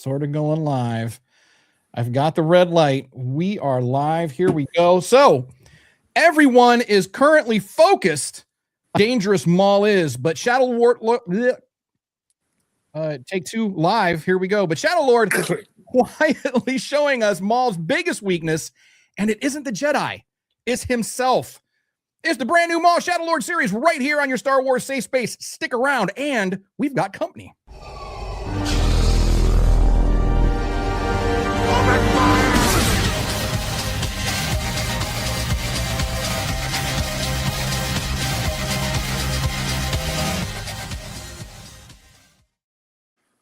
sort of going live. I've got the red light. We are live. Here we go. So everyone is currently focused. Dangerous Maul is, but Shadow Lord, take two live. Here we go. But Shadow Lord quietly showing us Maul's biggest weakness, and it isn't the Jedi, it's himself. It's the brand new Maul Shadow Lord series right here on your Star Wars Safe Space. Stick around, and we've got company.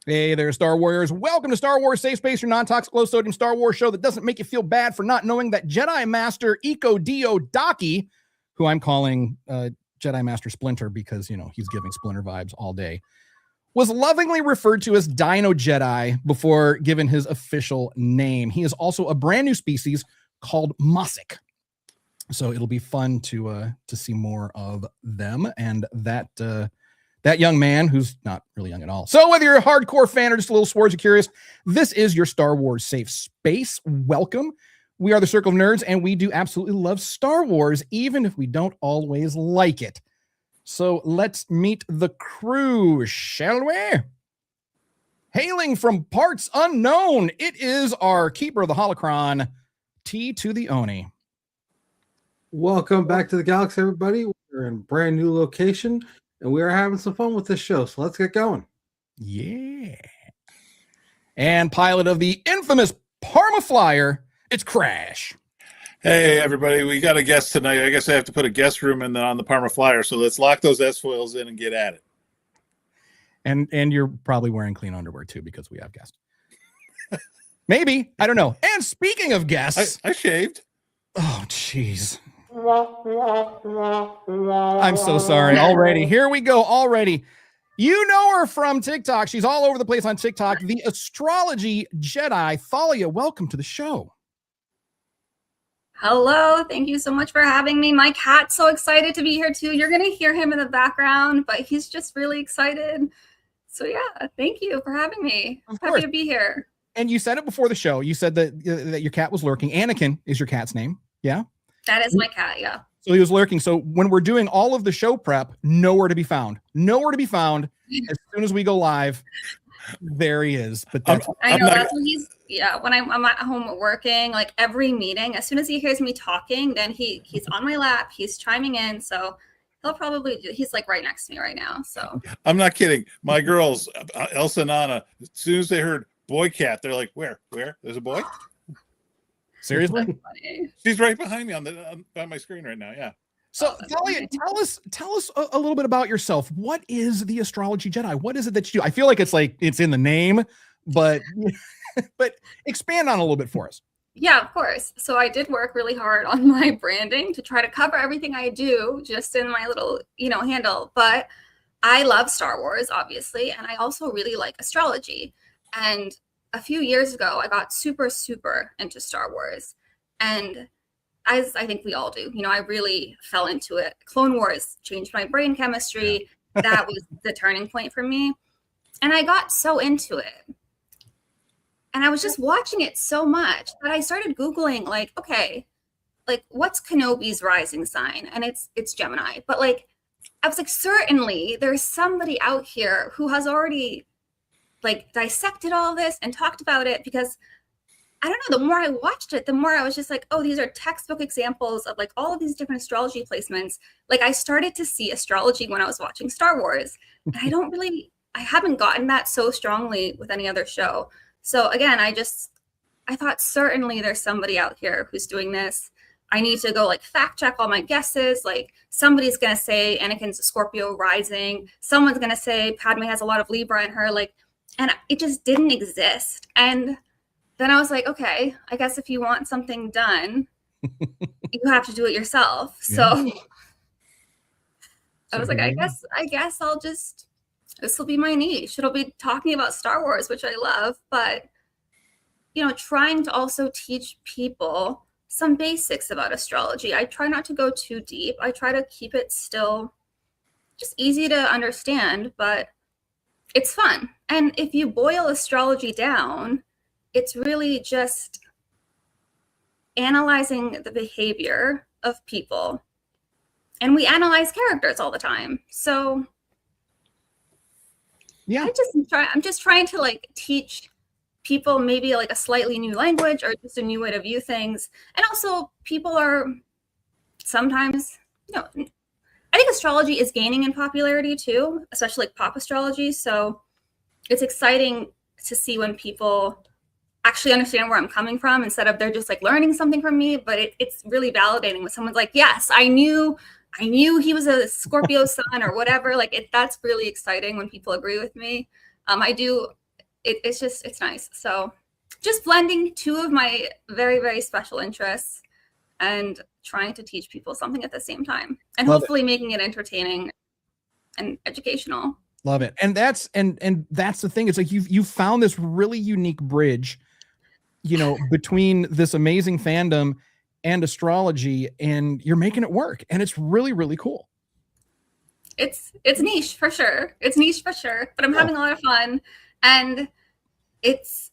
Hey there, Star Warriors. Welcome to Star Wars Safe Space, your non-toxic, low-sodium Star Wars show that doesn't make you feel bad for not knowing that Jedi Master Iko Dio Daki, who I'm calling Jedi Master Splinter because, you know, he's giving Splinter vibes all day, was lovingly referred to as Dino Jedi before given his official name. He is also a brand new species called Mosik. So it'll be fun to see more of them and that young man who's not really young at all. So whether you're a hardcore fan or just a little swords or curious, this is your Star Wars Safe Space. Welcome. We are the Circle of Nerds, and we do absolutely love Star Wars, even if we don't always like it. So let's meet the crew, shall we? Hailing from parts unknown, it is our keeper of the holocron, T to the Oni. Welcome back to the galaxy, everybody. We're in a brand new location, and we are having some fun with this show, so let's get going. Yeah. And pilot of the infamous Parma Flyer, it's Crash. Hey, everybody. We got a guest tonight. I guess I have to put a guest room on the Parma Flyer, so let's lock those S-foils in and get at it. And you're probably wearing clean underwear, too, because we have guests. Maybe. I don't know. And speaking of guests... I shaved. Oh, jeez. I'm so sorry. Already. Here we go. Already. You know her from TikTok. She's all over the place on TikTok. The astrology Jedi. Thalia, welcome to the show. Hello. Thank you so much for having me. My cat's so excited to be here, too. You're going to hear him in the background, but he's just really excited. So, yeah, thank you for having me. Happy to be here. And you said it before the show. You said that your cat was lurking. Anakin is your cat's name. Yeah? That is my cat, yeah. So he was lurking. So when we're doing all of the show prep, nowhere to be found. Nowhere to be found. As soon as we go live, there he is. But that's that's when he's, when I'm at home working, like every meeting, as soon as he hears me talking, then he's on my lap, he's chiming in. So he's like right next to me right now. So I'm not kidding. My girls, Elsa and Anna, as soon as they heard boy cat, they're like, where? There's a boy? Seriously? She's right behind me on my screen right now. Yeah. So Thalia, tell us a little bit about yourself. What is the astrology Jedi? What is it that you do? I feel like it's in the name, but expand on a little bit for us. Yeah, of course. So I did work really hard on my branding to try to cover everything I do just in my little, handle. But I love Star Wars, obviously, and I also really like astrology. And a few years ago, I got super, super into Star Wars. And as I think we all do, I really fell into it. Clone Wars changed my brain chemistry. Yeah. That was the turning point for me. And I got so into it. And I was just watching it so much that I started Googling, what's Kenobi's rising sign? And it's Gemini. But I was like, certainly there's somebody out here who has already dissected all this and talked about it, because I don't know, the more I watched it, the more I was just like, oh, these are textbook examples of all of these different astrology placements. I started to see astrology when I was watching Star Wars. And I haven't gotten that so strongly with any other show. So again, I thought certainly there's somebody out here who's doing this. I need to go fact check all my guesses. Somebody's going to say Anakin's a Scorpio rising. Someone's going to say Padme has a lot of Libra in her. And it just didn't exist. And then I was like, okay, I guess if you want something done, you have to do it yourself. So yeah. I was like, I guess this will be my niche. It'll be talking about Star Wars, which I love, but, trying to also teach people some basics about astrology. I try not to go too deep. I try to keep it still just easy to understand, but it's fun. And if you boil astrology down, it's really just analyzing the behavior of people. And we analyze characters all the time. So Yeah. I'm just trying to like teach people maybe like a slightly new language or just a new way to view things. And also people are sometimes, I think astrology is gaining in popularity too, especially like pop astrology. So it's exciting to see when people actually understand where I'm coming from instead of they're just like learning something from me. But it's really validating when someone's like, yes, I knew he was a Scorpio sun or whatever. Like that's really exciting when people agree with me. It's nice. So just blending two of my very, very special interests and trying to teach people something at the same time and hopefully making it entertaining and educational. Love it. And that's the thing. It's like you found this really unique bridge, between this amazing fandom and astrology, and you're making it work. And it's really, really cool. It's niche for sure. But I'm having a lot of fun. And it's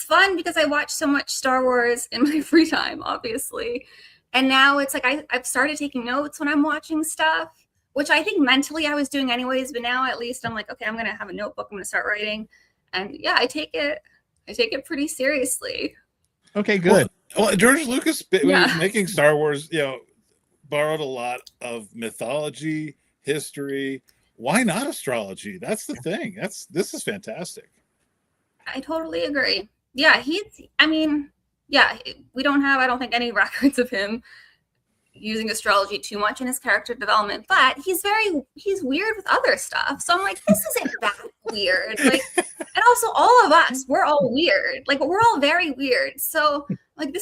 fun because I watch so much Star Wars in my free time, obviously. And now it's like I've started taking notes when I'm watching stuff, which I think mentally I was doing anyways, but now at least I'm like, okay, I'm gonna have a notebook, I'm gonna start writing. And yeah, I take it pretty seriously. Okay, good. Well, George Lucas making Star Wars, borrowed a lot of mythology, history. Why not astrology? That's the thing. This is fantastic. I totally agree. Yeah, we don't have, I don't think, any records of him using astrology too much in his character development, but he's weird with other stuff. So I'm like, this isn't that weird. Like, and also all of us, we're all weird. Like, we're all very weird. So like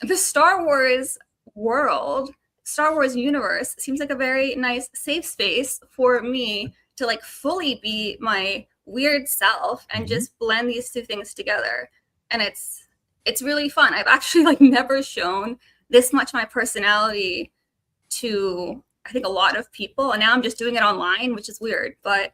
the Star Wars world, Star Wars universe seems like a very nice safe space for me to like fully be my weird self and just blend these two things together. And it's really fun. I've actually like never shown this much my personality to, I think, a lot of people. And now I'm just doing it online, which is weird, but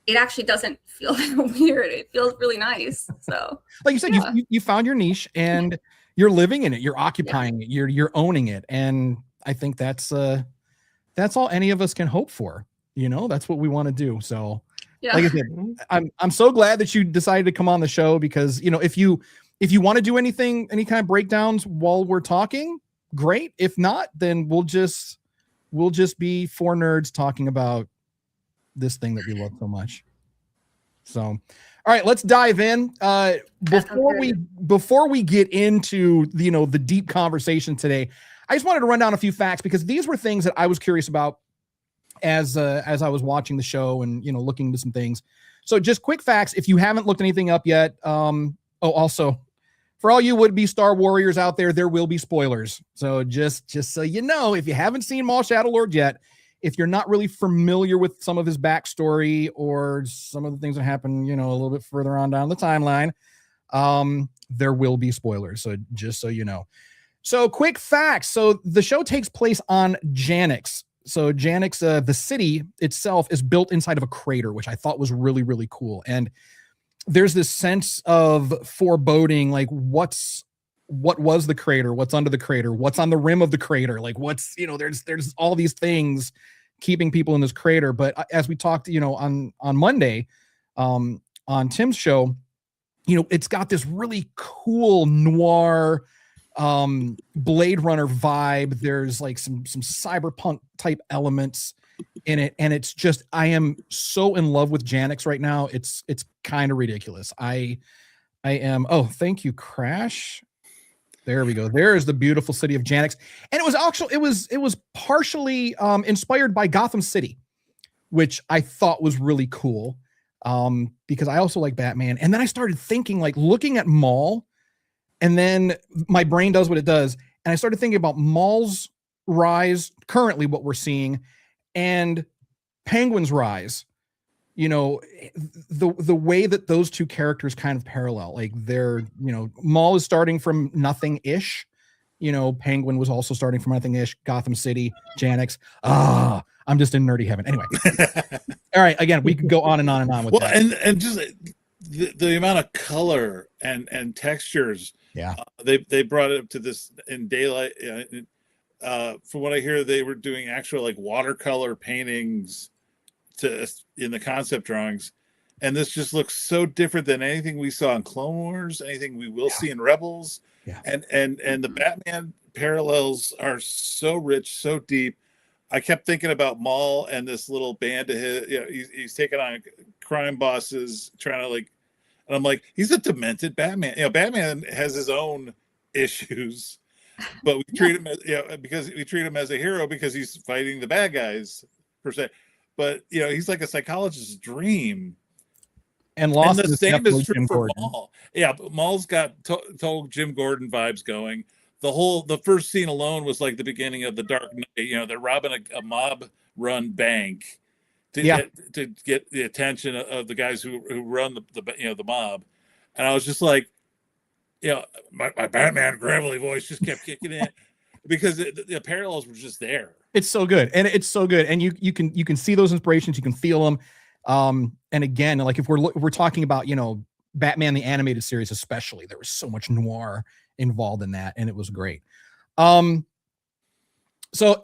it actually doesn't feel weird. It feels really nice. So like you said, you found your niche and you're living in it. You're occupying it. You're owning it. And I think that's all any of us can hope for. That's what we want to do. So like I said, I'm so glad that you decided to come on the show because, if you want to do any kind of breakdowns while we're talking, great. If not, then we'll just be four nerds talking about this thing that we love so much. So, all right, let's dive in. Before we get into the deep conversation today, I just wanted to run down a few facts because these were things that I was curious about as I was watching the show and looking into some things. So just quick facts if you haven't looked anything up yet. Also, for all you would-be Star Warriors out there will be spoilers. So just so you know, if you haven't seen Maul Shadow Lord yet, if you're not really familiar with some of his backstory or some of the things that happen, a little bit further on down the timeline, there will be spoilers. So just so you know. So quick facts. So the show takes place on Janix. So Janix, the city itself, is built inside of a crater, which I thought was really, really cool. And there's this sense of foreboding, like what was the crater, what's under the crater, what's on the rim of the crater, like what's, there's all these things keeping people in this crater. But as we talked, on Monday, on Tim's show, it's got this really cool noir Blade Runner vibe. There's like some cyberpunk type elements in it, and it's just, I am so in love with Janix right now. It's kind of ridiculous. I am. Oh, thank you, Crash. There we go. There's the beautiful city of Janix, and it was actually it was partially inspired by Gotham City, which I thought was really cool because I also like Batman. And then I started thinking, like, looking at Maul, and then my brain does what it does, and I started thinking about Maul's rise, currently what we're seeing, and Penguin's rise. The way that those two characters kind of parallel, like they're, Maul is starting from nothing-ish, You know, Penguin was also starting from, I think, ish, Gotham City, Janix. I'm just in nerdy heaven. Anyway. All right. Again, we could go on and on and on with that. And just the amount of color and textures. Yeah. They brought it up to this in daylight. From what I hear, they were doing actual like watercolor paintings in the concept drawings. And this just looks so different than anything we saw in Clone Wars, anything we will see in Rebels. Yeah. And the Batman parallels are so rich, so deep. I kept thinking about Maul and this little band of his, you know, he's taking on crime bosses, trying to like, and I'm like, he's a demented Batman. You know, Batman has his own issues, but we treat him as, because we treat him as a hero because he's fighting the bad guys per se. But you know, he's like a psychologist's dream. And Lawson the same is true for Gordon. Maul. Yeah, but Maul's got total Jim Gordon vibes going. The first scene alone was like the beginning of the Dark Knight. You know, they're robbing a mob-run bank to get the attention of the guys who run the mob. And I was just like, you know, my Batman gravelly voice just kept kicking in because the parallels were just there. It's so good, and it's so good, and you can see those inspirations, you can feel them. And again, like if we're talking about, you know, Batman the animated series especially, there was so much noir involved in that, and it was great. So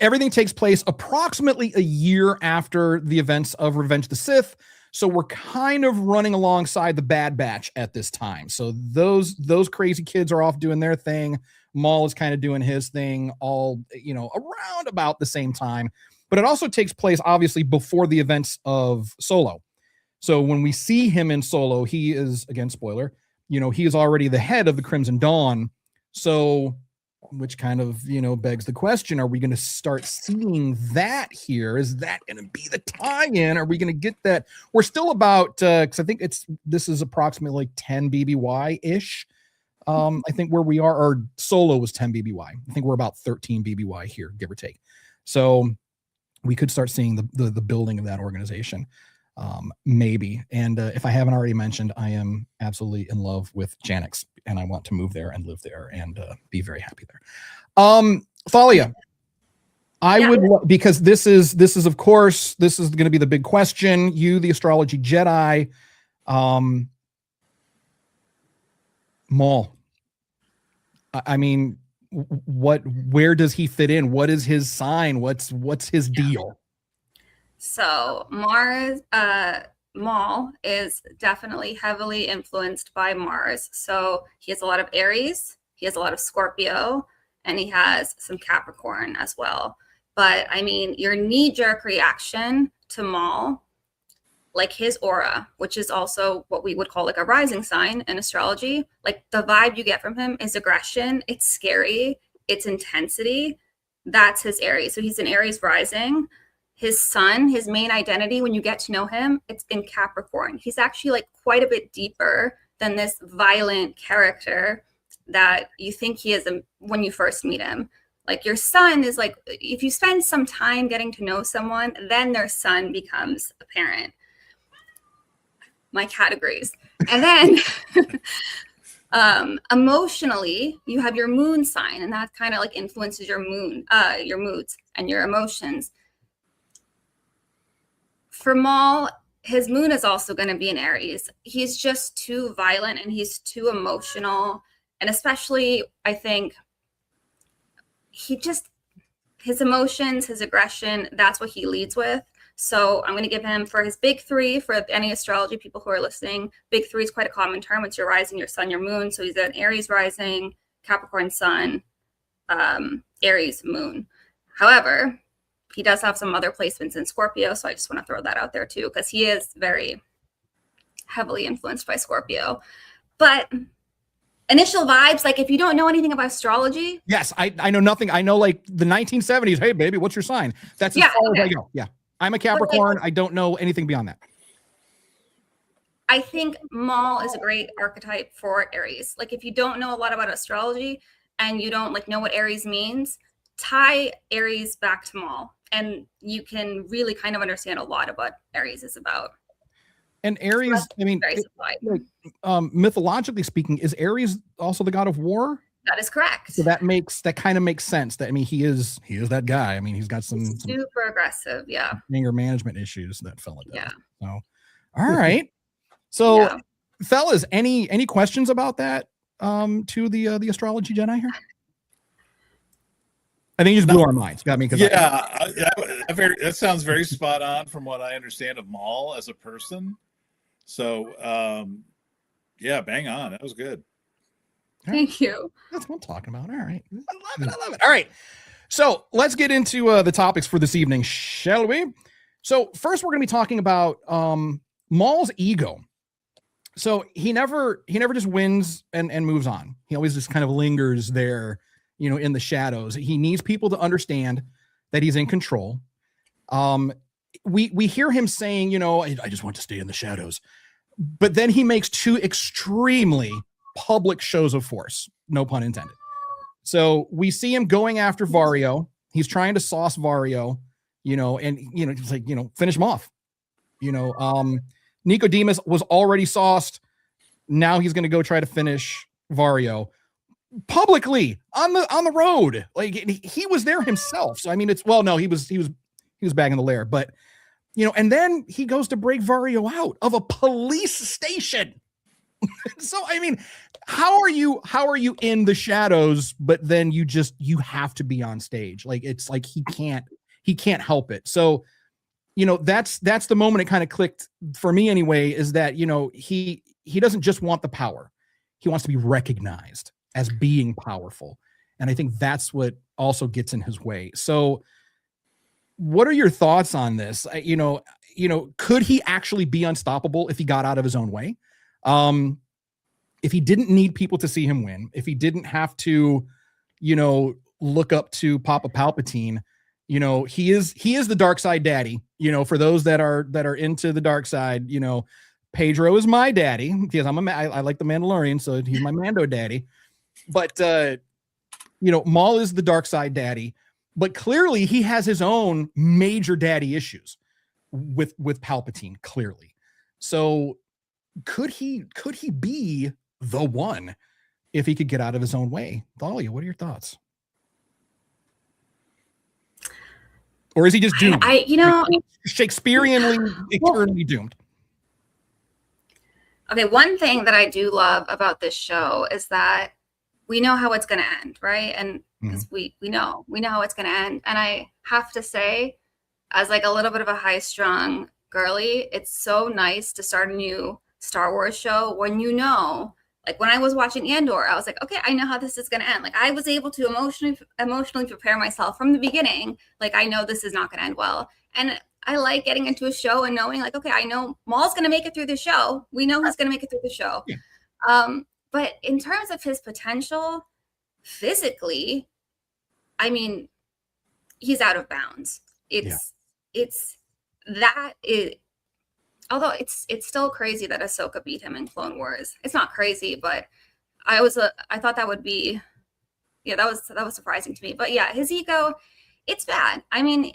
everything takes place approximately a year after the events of Revenge of the Sith. So we're kind of running alongside the Bad Batch at this time. So those crazy kids are off doing their thing. Maul is kind of doing his thing, all, you know, around about the same time. But it also takes place, obviously, before the events of Solo. So when we see him in Solo, he is, again, spoiler, you know, he is already the head of the Crimson Dawn. So, which kind of, you know, begs the question, are we going to start seeing that here? Is that going to be the tie-in? Are we going to get that? We're still about, because I think this is approximately like 10 BBY-ish. I think where we are, or Solo was 10 BBY. I think we're about 13 BBY here, give or take. So we could start seeing the building of that organization, maybe. And if I haven't already mentioned, I am absolutely in love with Janix, and I want to move there and live there and be very happy there. Thalia, I would because this is of course this is going to be the big question. You, the astrology Jedi, Maul. I mean, where does he fit in? What is his sign? What's his deal? So Maul is definitely heavily influenced by Mars. So he has a lot of Aries, he has a lot of Scorpio, and he has some Capricorn as well. But I mean, your knee-jerk reaction to Maul, like his aura, which is also what we would call like a rising sign in astrology, like the vibe you get from him is aggression, it's scary, it's intensity. That's his Aries. So he's an Aries rising. His sun, his main identity, when you get to know him, it's in Capricorn. He's actually like quite a bit deeper than this violent character that you think he is when you first meet him. Like your sun is like, if you spend some time getting to know someone, then their sun becomes apparent. My categories. And then emotionally, you have your moon sign, and that kind of like influences your moods and your emotions. For Maul, his moon is also going to be in Aries. He's just too violent and he's too emotional. And especially, I think, his emotions, his aggression, that's what he leads with. So I'm going to give him, for his big three, for any astrology people who are listening, big three is quite a common term. It's your rising, your sun, your moon. So he's an Aries rising, Capricorn sun, Aries moon. However, he does have some other placements in Scorpio. So I just want to throw that out there too, because he is very heavily influenced by Scorpio. But initial vibes, like if you don't know anything about astrology. Yes, I know nothing. I know like the 1970s. Hey, baby, what's your sign? That's as far as I go. Yeah. I'm a Capricorn. I don't know anything beyond that. I think Maul is a great archetype for Aries. Like if you don't know a lot about astrology and you don't like know what Aries means, tie Aries back to Maul and you can really kind of understand a lot of what Aries is about. And Aries, I mean, mythologically speaking, is Aries also the god of war? That is correct. So that kind of makes sense. That, I mean, he is that guy. I mean, he's got some super aggressive. Yeah. anger management issues, that fella does. Yeah. So, all right. So, Yeah. fellas, any questions about that to the astrology Jedi here? I think you just blew our minds. Got me. That sounds very spot on from what I understand of Maul as a person. So, yeah, bang on. That was good. Thank you. That's what I'm talking about. All right. I love it. All right. So let's get into the topics for this evening, shall we? So first, we're going to be talking about Maul's ego. So he never just wins and moves on. He always just kind of lingers there, in the shadows. He needs people to understand that he's in control. We hear him saying, I just want to stay in the shadows. But then he makes two extremely public shows of force, no pun intended. So we see him going after Vario. He's trying to sauce Vario, and just like, finish him off. Nicodemus was already sauced. Now he's going to go try to finish Vario publicly on the road. Like, he was there himself. So I mean, he was back in the lair, but and then he goes to break Vario out of a police station. So I mean, how are you in the shadows, but then you have to be on stage? Like, it's like he can't help it. So that's the moment it kind of clicked for me anyway, is that he doesn't just want the power, he wants to be recognized as being powerful, and I think that's what also gets in his way. So what are your thoughts on this? Could he actually be unstoppable if he got out of his own way? If he didn't need people to see him win, if he didn't have to, look up to Papa Palpatine, he is the dark side daddy. For those that are into the dark side, Pedro is my daddy because I like the Mandalorian, so he's my Mando daddy. But Maul is the dark side daddy, but clearly he has his own major daddy issues with Palpatine, clearly. So could he be the one if he could get out of his own way? Thalia, what are your thoughts? Or is he just doomed? Shakespeareanly, eternally doomed? Okay, one thing that I do love about this show is that we know how it's going to end, right? And because we know how it's going to end. And I have to say, as like a little bit of a high-strung girly, it's so nice to start a new Star Wars show when like when I was watching Andor, I was like, okay, I know how this is going to end. Like, I was able to emotionally prepare myself from the beginning. Like, I know this is not going to end well. And I like getting into a show and knowing, like, okay, I know Maul's going to make it through the show. We know he's going to make it through the show. Yeah. But in terms of his potential physically, I mean, he's out of bounds. Although it's still crazy that Ahsoka beat him in Clone Wars. It's not crazy, but I thought that would be, that was surprising to me. But yeah, his ego, it's bad. I mean,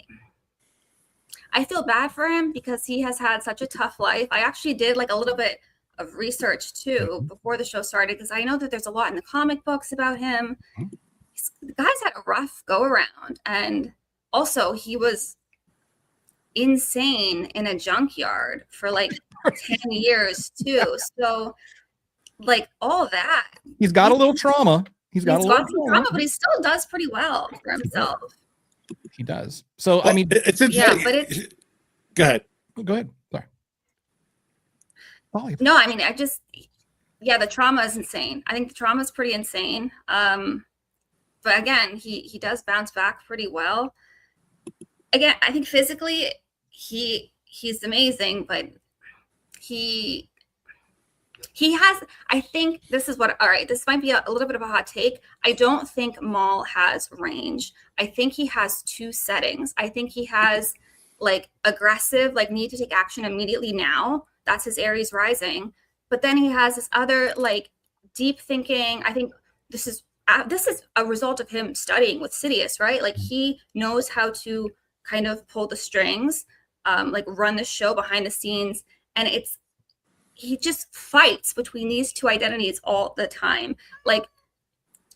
I feel bad for him because he has had such a tough life. I actually did like a little bit of research too before the show started, because I know that there's a lot in the comic books about him. The guy's had a rough go around, and also he was insane in a junkyard for like 10 years too. So like all that, he's got a little trauma. He's got some trauma, but he still does pretty well for himself. He does. So I mean, it's interesting. Go ahead. Sorry. No, I mean, the trauma is insane. I think the trauma is pretty insane. But again, he does bounce back pretty well. Again, I think physically he's amazing, but he has, I think this might be a little bit of a hot take. I don't think Maul has range. I think he has two settings. I think he has like aggressive, like need to take action immediately now. That's his Aries rising. But then he has this other like deep thinking. I think this is a result of him studying with Sidious, right? Like he knows how to kind of pull the strings, like run the show behind the scenes. And he just fights between these two identities all the time. Like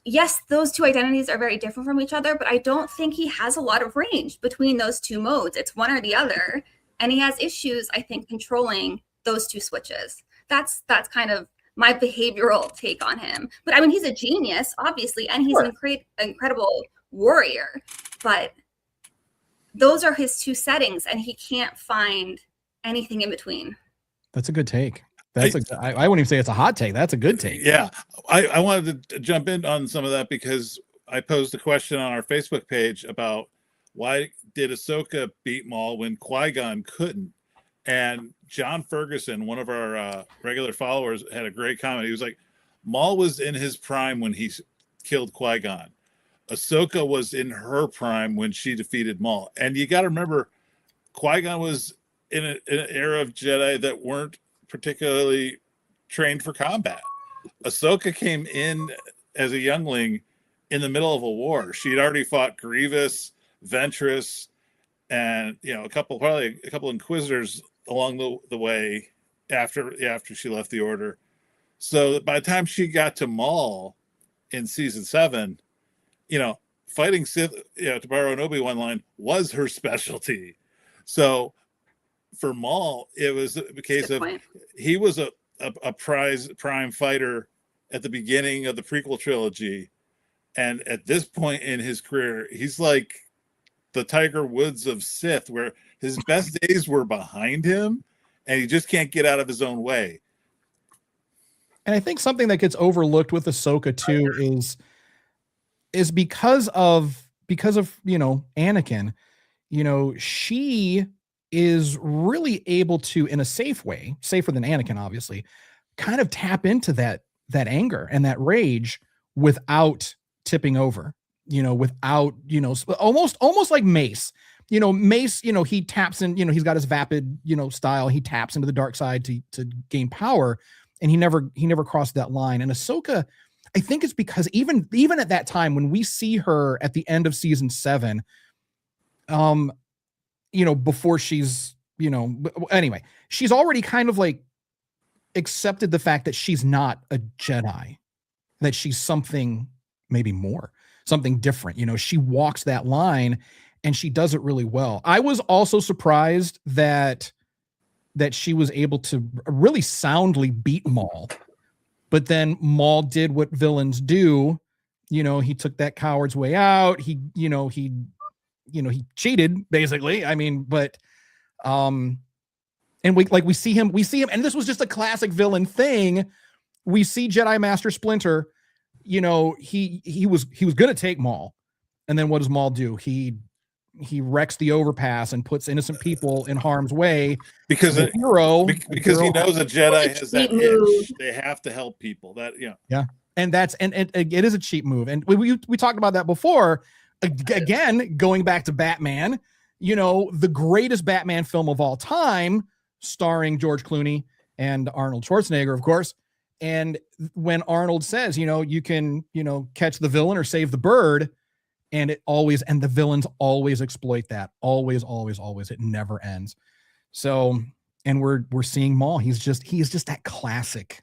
yes, those two identities are very different from each other, but I don't think he has a lot of range between those two modes. It's one or the other. And he has issues, I think, controlling those two switches. That's kind of my behavioral take on him. But I mean, he's a genius, obviously, and he's an incredible warrior. But those are his two settings, and he can't find anything in between. That's a good take. I wouldn't even say it's a hot take. That's a good take. Yeah. I wanted to jump in on some of that because I posed a question on our Facebook page about why did Ahsoka beat Maul when Qui-Gon couldn't? And John Ferguson, one of our regular followers, had a great comment. He was like, Maul was in his prime when he killed Qui-Gon. Ahsoka was in her prime when she defeated Maul. And you got to remember, Qui-Gon was in an era of Jedi that weren't particularly trained for combat. Ahsoka came in as a youngling in the middle of a war. She had already fought Grievous, Ventress, and a couple Inquisitors along the way after she left the Order. So by the time she got to Maul in season 7, fighting Sith, to borrow an Obi-Wan line, was her specialty. So for Maul, it was a case of he was a prime fighter at the beginning of the prequel trilogy, and at this point in his career, he's like the Tiger Woods of Sith, where his best days were behind him, and he just can't get out of his own way. And I think something that gets overlooked with Ahsoka too is because of Anakin, she is really able to, in a safe way, safer than Anakin, obviously, kind of tap into that anger and that rage without tipping over, without, almost like Mace. Mace, he taps in, he's got his vapid, style. He taps into the dark side to gain power, and he never crossed that line. And Ahsoka, I think it's because even at that time, when we see her at the end of season 7, before she's, anyway, she's already kind of like accepted the fact that she's not a Jedi, that she's something maybe more, something different. She walks that line and she does it really well. I was also surprised that she was able to really soundly beat Maul, but then Maul did what villains do. He took that coward's way out. He cheated basically. I mean, but, and we see him, and this was just a classic villain thing. We see Jedi Master Splinter, he was going to take Maul. And then what does Maul do? He wrecks the overpass and puts innocent people in harm's way because he knows a Jedi has that itch. They have to help people. Yeah. And it is a cheap move. And we talked about that before. Again, going back to Batman, the greatest Batman film of all time, starring George Clooney and Arnold Schwarzenegger, of course. And when Arnold says, you can, catch the villain or save the bird, and the villains always exploit that. Always, always, always. It never ends. So, and we're seeing Maul. He is just that classic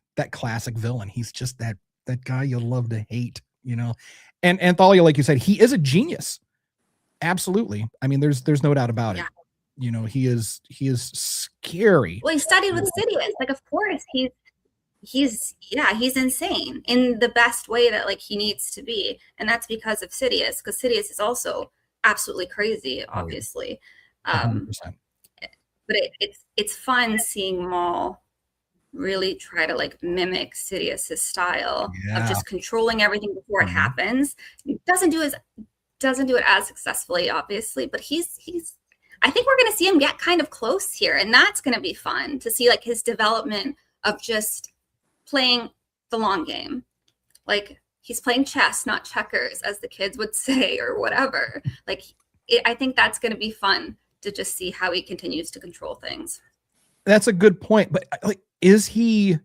villain. He's just that guy you love to hate, And Thalia, like you said, he is a genius. Absolutely. I mean, there's no doubt about it. He is scary. Well, he studied with Sidious. Like, of course, he's insane in the best way that he needs to be. And that's because of Sidious, because Sidious is also absolutely crazy, obviously. 100%. But it's fun seeing Maul really try to mimic Sidious's style of just controlling everything before it happens. He doesn't do it as successfully, obviously, but he's I think we're going to see him get kind of close here, and that's going to be fun to see his development of just playing the long game. He's playing chess, not checkers, as the kids would say, or whatever. I think that's going to be fun to just see how he continues to control things. That's a good point, but is he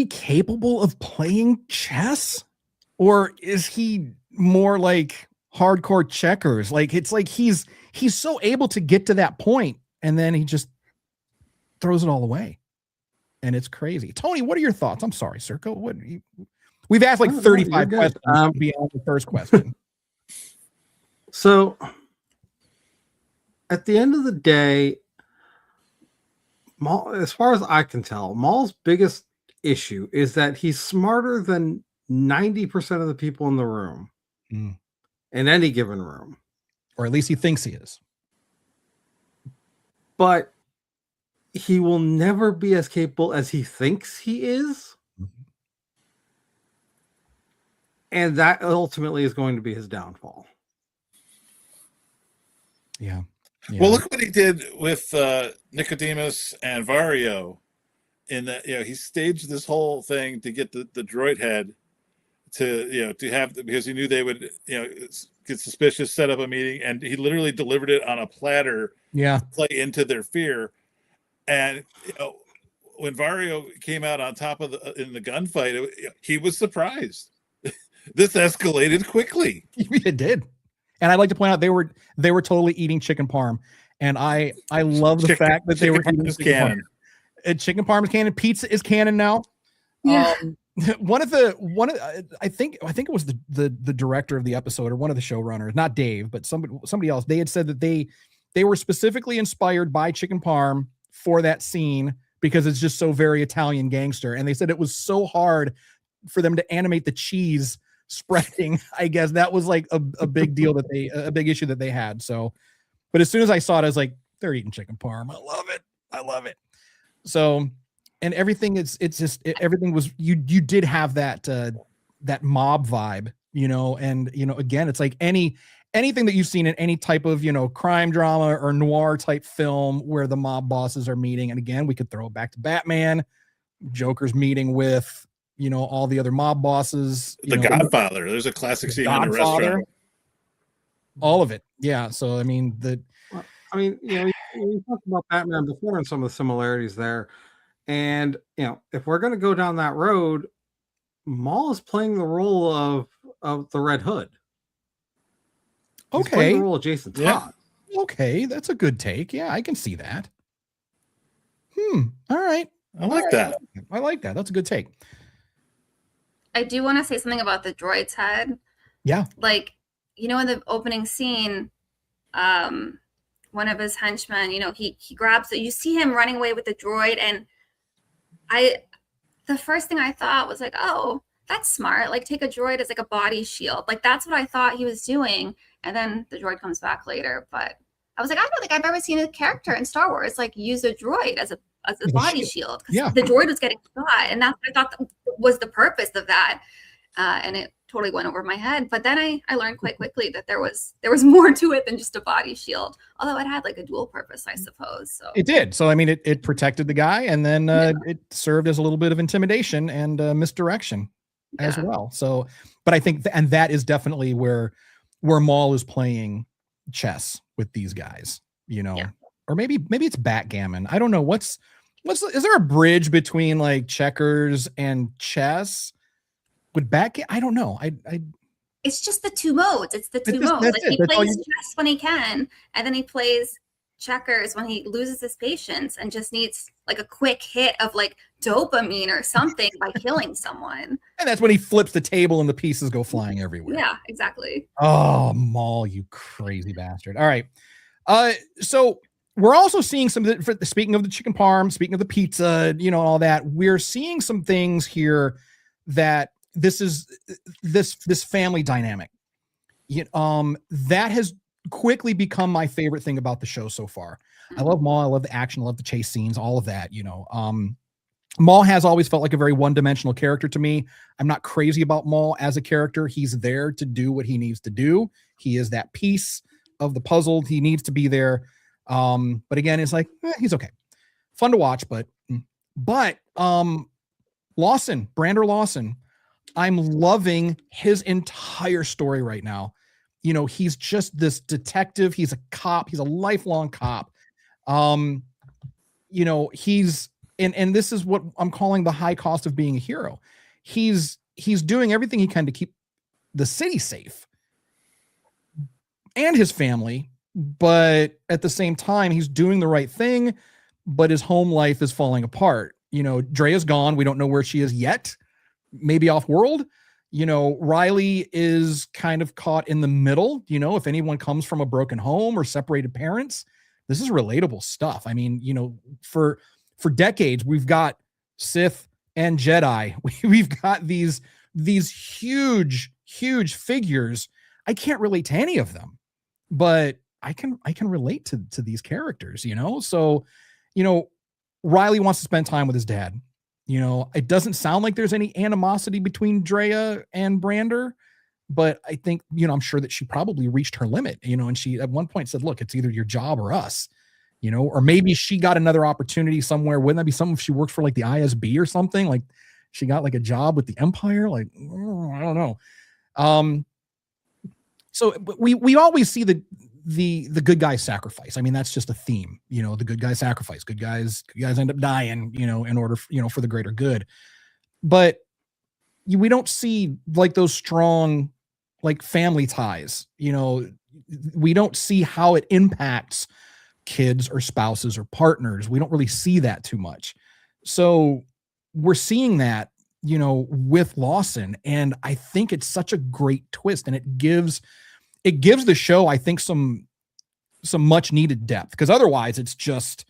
capable of playing chess, or is he more like hardcore checkers? He's so able to get to that point, and then he just throws it all away, and it's crazy. Tony, what are your thoughts? I'm sorry, Circo. We've asked like Oh, no, 35 you're good. questions beyond the first question. So, at the end of the day, Maul, as far as I can tell, Maul's biggest issue is that he's smarter than 90% of the people in the room, Mm. in any given room. Or at least he thinks he is. But he will never be as capable as he thinks he is. Mhm. And that ultimately is going to be his downfall. Yeah. Yeah. Well, look what he did with Nicodemus and Vario. In that, he staged this whole thing to get the droid head to have, because he knew they would get suspicious, set up a meeting, and he literally delivered it on a platter. Yeah. To play into their fear. And when Vario came out on top of in the gunfight, he was surprised. This escalated quickly. It did. And I'd like to point out they were totally eating chicken parm. And I love the fact that they were eating chicken parm. Chicken parm is canon. Pizza is canon now. Yeah. I think it was the director of the episode, or one of the showrunners, not Dave, but somebody else. They had said that they were specifically inspired by chicken parm for that scene because it's just so very Italian gangster. And they said it was so hard for them to animate the cheese spreading. I guess that was like a big deal a big issue that they had. So, but as soon as I saw it, I was like, they're eating chicken parm. I love it. So, and everything everything was, you did have that mob vibe, and again, it's like anything that you've seen in any type of, crime drama or noir type film where the mob bosses are meeting. And again, we could throw it back to Batman, Joker's meeting with, all the other mob bosses. The Godfather. There's a classic scene in a restaurant. All of it. Yeah. So, I mean, we talked about Batman before and some of the similarities there. And, if we're going to go down that road, Maul is playing the role of the Red Hood. He's playing the role of Jason Todd. Yeah. Okay, that's a good take. Yeah, I can see that. All right. I like that. I like that. That's a good take. I do want to say something about the droid's head. Yeah. Like, in the opening scene, one of his henchmen, he grabs it. You see him running away with the droid, and the first thing I thought was like, oh, that's smart. Like, take a droid as like a body shield. Like, that's what I thought he was doing. And then the droid comes back later. But I was like, I don't think I've ever seen a character in Star Wars like use a droid as a body shield. Yeah. The droid was getting shot, and that's what I thought was the purpose of that. And it totally went over my head. But then I learned quite quickly that there was more to it than just a body shield. Although it had like a dual purpose, I suppose. So it did. So I mean, it protected the guy, and then it served as a little bit of intimidation and misdirection as well. So, but I think, and that is definitely where Maul is playing chess with these guys, or maybe it's backgammon. I don't know. Is there a bridge between like checkers and chess? Would backgammon? I don't know. It's just the two modes. It's the two modes. Like he plays chess when he can, and then he plays checkers when he loses his patience and just needs like a quick hit of like dopamine or something by killing someone. And that's when he flips the table and the pieces go flying everywhere. Yeah, exactly. Oh, Maul, you crazy bastard. All right. So we're also seeing speaking of the chicken parm, speaking of the pizza, all that, we're seeing some things here that this family dynamic. That has quickly become my favorite thing about the show so far. I love Maul. I love the action. I love the chase scenes, all of that, Maul has always felt like a very one-dimensional character to me. I'm not crazy about Maul as a character. He's there to do what he needs to do. He is that piece of the puzzle. He needs to be there. But again, it's like, he's okay. Fun to watch, but Lawson, Brander Lawson, I'm loving his entire story right now. He's just this detective. He's a cop. He's a lifelong cop. He's, and this is what I'm calling the high cost of being a hero. He's doing everything he can to keep the city safe and his family, but at the same time, he's doing the right thing, but his home life is falling apart. Drea's gone. We don't know where she is yet. maybe off world. Riley is kind of caught in the middle. If anyone comes from a broken home or separated parents, this is relatable stuff. I mean, for decades, we've got Sith and Jedi. We've got these huge figures. I can't relate to any of them, but I can relate to these characters, So, Riley wants to spend time with his dad. It doesn't sound like there's any animosity between Drea and Brander, but I think, I'm sure that she probably reached her limit, and she at one point said, look, it's either your job or us, or maybe she got another opportunity somewhere. Wouldn't that be something if she worked for like the ISB or something? Like she got like a job with the Empire? Like, I don't know. So we always see the good guy sacrifice. I mean, that's just a theme, the good guy sacrifice. Good guys end up dying, in order, for the greater good. But we don't see like those strong, like family ties. We don't see how it impacts kids or spouses or partners. We don't really see that too much. So we're seeing that, with Lawson, and I think it's such a great twist, and it gives the show, I think, some much needed depth, because otherwise it's just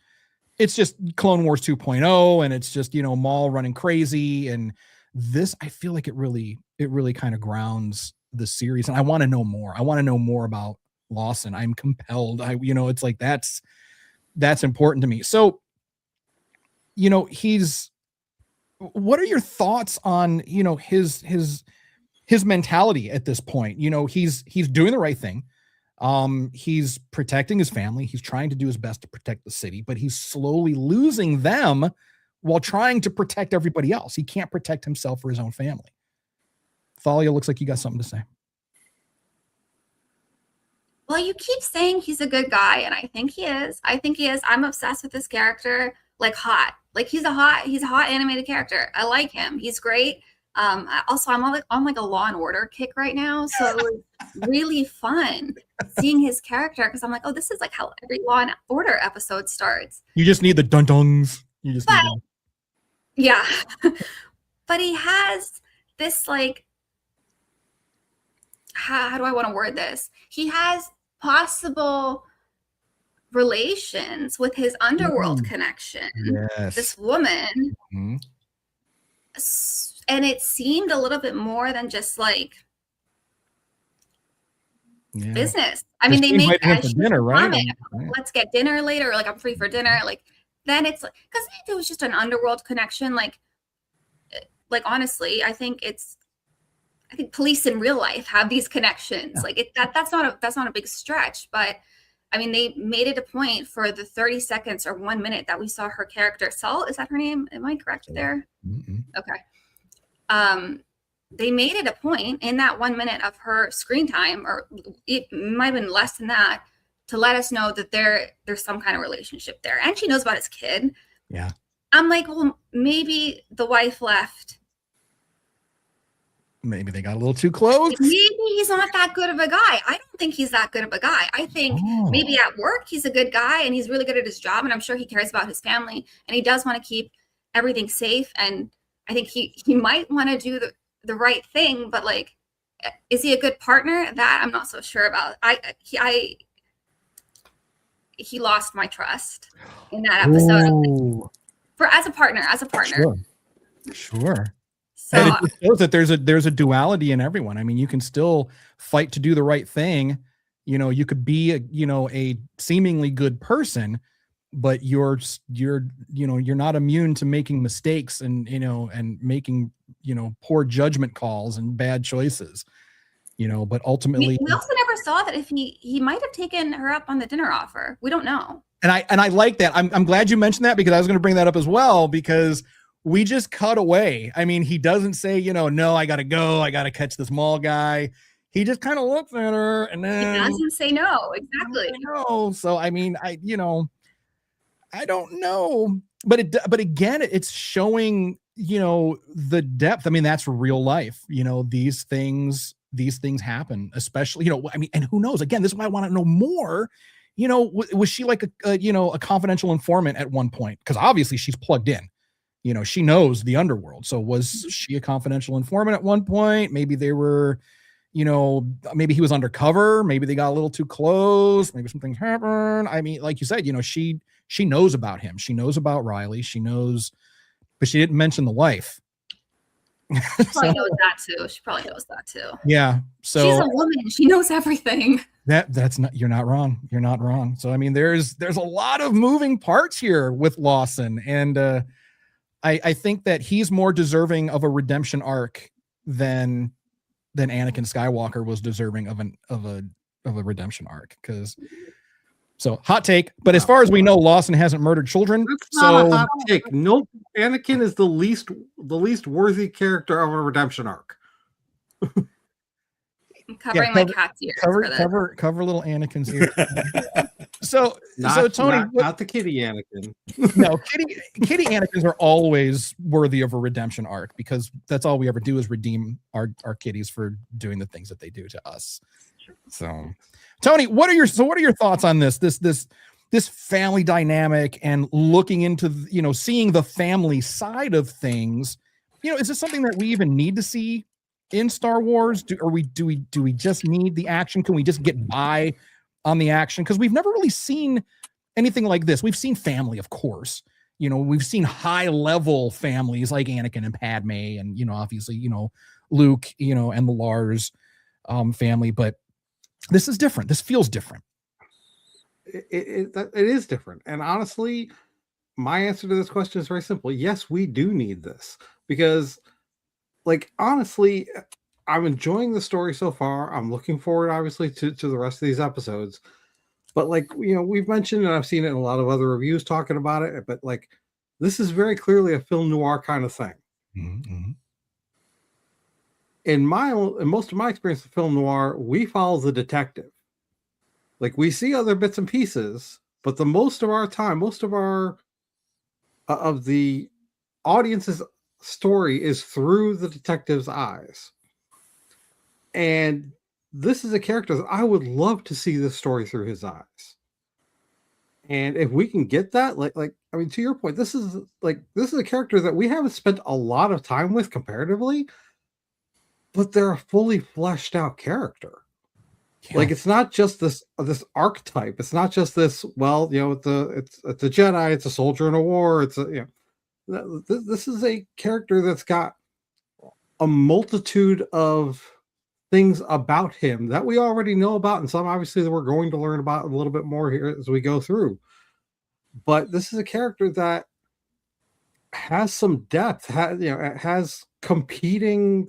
Clone Wars 2.0, and it's just, Maul running crazy. And this, I feel like it really kind of grounds the series, and I want to know more. I want to know more about Lawson. I'm compelled. It's like that's important to me. So, what are your thoughts on, his mentality at this point? He's doing the right thing. He's protecting his family. He's trying to do his best to protect the city, but he's slowly losing them while trying to protect everybody else. He can't protect himself or his own family. Thalia, looks like you got something to say. Well, you keep saying he's a good guy, and I think he is. I'm obsessed with this character, like hot. Like he's a hot animated character. I like him. He's great. Also, I'm on like a Law and Order kick right now, so it was really fun seeing his character, because I'm like, oh, this is like how every Law and Order episode starts. You just need the dun-dungs. Yeah. But he has this, like, how do I want to word this? He has possible relations with his underworld connection. Yes. This woman. Mm-hmm. And it seemed a little bit more than just like business. I mean, they make for dinner, right? Let's get dinner later. Or like, I'm free for dinner. Like, then it's like, because it was just an underworld connection. Like honestly, I think police in real life have these connections. Yeah. Like that's not a big stretch, but I mean, they made it a point for the 30 seconds or 1 minute that we saw her character, Salt, is that her name? Am I correct there? Mm-hmm. Okay. They made it a point in that 1 minute of her screen time, or it might have been less than that, to let us know that there's some kind of relationship there. And she knows about his kid. Yeah. I'm like, well, maybe the wife left. Maybe they got a little too close. Maybe he's not that good of a guy. I don't think he's that good of a guy. I think maybe at work he's a good guy and he's really good at his job, and I'm sure he cares about his family and he does want to keep everything safe. And I think he might want to do the right thing, but like, is he a good partner? That I'm not so sure about. He lost my trust in that episode. As a partner. Sure. So, and it shows that there's a duality in everyone. I mean, you can still fight to do the right thing. You could be a seemingly good person, but you're not immune to making mistakes and making poor judgment calls and bad choices. But ultimately, we also never saw that if he might have taken her up on the dinner offer. We don't know. And I like that. I'm glad you mentioned that, because I was going to bring that up as well, because we just cut away. I mean, he doesn't say, no, I got to go. I got to catch this Maul guy. He just kind of looks at her and then he doesn't say no. Exactly. No. So, I mean, I don't know, but again, it's showing, the depth. I mean, that's real life. These things happen, especially, I mean, and who knows, again, this is why I want to know more. Was she like a confidential informant at one point? Because obviously she's plugged in. you know, she knows the underworld. So was she a confidential informant at one point? Maybe they were, you know, maybe he was undercover. Maybe they got a little too close. Maybe something happened. I mean, like you said, you know, she knows about him. She knows about Riley. She knows, but she didn't mention the wife. She probably knows that too. She probably knows that too. Yeah. So she's a woman. She knows everything. That's not, you're not wrong. You're not wrong. So I mean, there's a lot of moving parts here with Lawson, and I think that he's more deserving of a redemption arc than Anakin Skywalker was deserving of a redemption arc. Because so hot take, but as far as we know, Lawson hasn't murdered children. That's not a hot take. Nope. Anakin is the least worthy character of a redemption arc. I'm covering my cat's ears. Cover little Anakin's ears. So Tony, not the kitty Anakin. No, kitty Anakins are always worthy of a redemption arc, because that's all we ever do is redeem our kitties for doing the things that they do to us. So, Tony, what are your thoughts on this family dynamic and looking into, you know, seeing the family side of things? You know, is this something that we even need to see in Star Wars? Do we just need the action? Can we just get by on the action? Because we've never really seen anything like this. We've seen family, of course. You know, we've seen high level families like Anakin and Padme, and, you know, obviously, you know, Luke, you know, and the Lars family. But this is different. This feels different. It is different. And honestly, my answer to this question is very simple. Yes, we do need this, because, like, honestly, I'm enjoying the story so far. I'm looking forward, obviously, to the rest of these episodes. But, like, you know, we've mentioned, and I've seen it in a lot of other reviews talking about it, but, like, this is very clearly a film noir kind of thing. Mm-hmm. In most of my experience with film noir, we follow the detective. Like, we see other bits and pieces, but the most of our time, most of our of the audience's story is through the detective's eyes. And this is a character that I would love to see this story through his eyes. And if we can get that, like I mean, to your point, this is a character that we haven't spent a lot of time with comparatively, but they're a fully fleshed out character. Yeah. Like, it's not just this archetype. It's not just this, well, you know, it's a Jedi, it's a soldier in a war, it's a, you know, this is a character that's got a multitude of things about him that we already know about, and some obviously that we're going to learn about a little bit more here as we go through. But this is a character that has some depth, has competing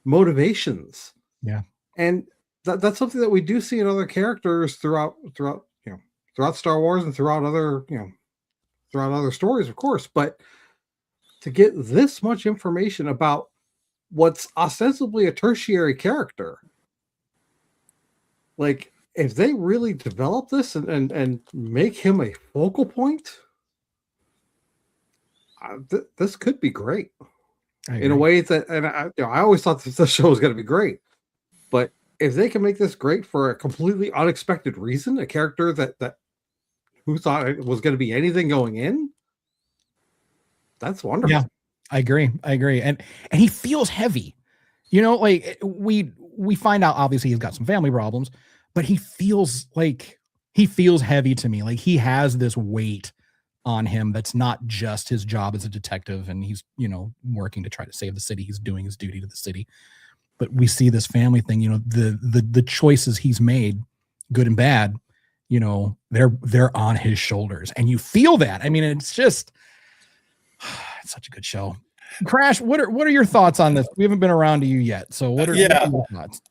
motivations. Yeah. And that's something that we do see in other characters throughout Star Wars and throughout other stories, of course. But to get this much information about what's ostensibly a tertiary character, like, if they really develop this and make him a focal point, this could be great in a way that, and I always thought this show was going to be great, but if they can make this great for a completely unexpected reason, a character that who thought it was going to be anything going in, that's wonderful. Yeah, I agree. And he feels heavy. You know, like, we find out obviously he's got some family problems, but he feels heavy to me. Like, he has this weight on him that's not just his job as a detective, and he's, you know, working to try to save the city. He's doing his duty to the city. But we see this family thing, you know, the choices he's made, good and bad, you know, they're on his shoulders, and you feel that. I mean, it's just, it's such a good show. Crash, what are your thoughts on this? We haven't been around to you yet, so what are your thoughts?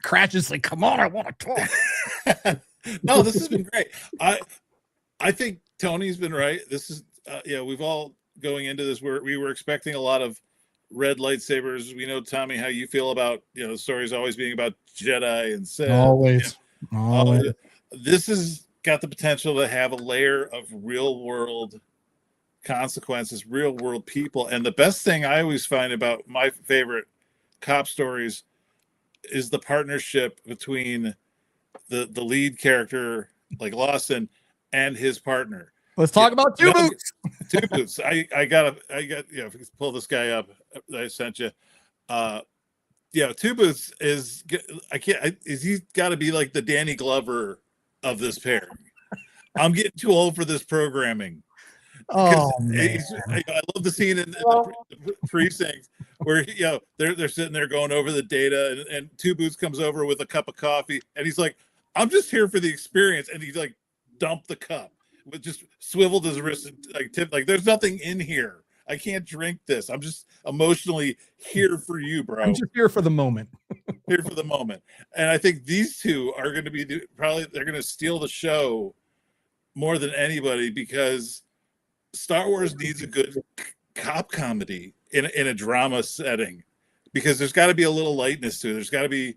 Crash is like, come on, I want to talk. No, this has been great. I think Tony's been right. This is we've all, going into this, we were expecting a lot of red lightsabers. We know, Tommy, how you feel about, you know, the stories always being about Jedi and Sith. Always. This has got the potential to have a layer of real world consequences, real world people. And the best thing I always find about my favorite cop stories is the partnership between the lead character, like Lawson, and his partner. Let's talk about two boots. Two Boots. I got if you pull this guy up that I sent you. Two Boots is he's got to be like the Danny Glover of this pair. I'm getting too old for this programming. Oh man. I love the scene in the precinct where they're sitting there going over the data, and Two Boots comes over with a cup of coffee, and he's like, "I'm just here for the experience," and he's like, dumped the cup, but just swiveled his wrist and tipped, like, "There's nothing in here. I can't drink this. I'm just emotionally here for you, bro. I'm just here for the moment." Here for the moment. And I think these two are going to be they're going to steal the show more than anybody, because Star Wars needs a good cop comedy in a drama setting, because there's got to be a little lightness to it. There's got to be,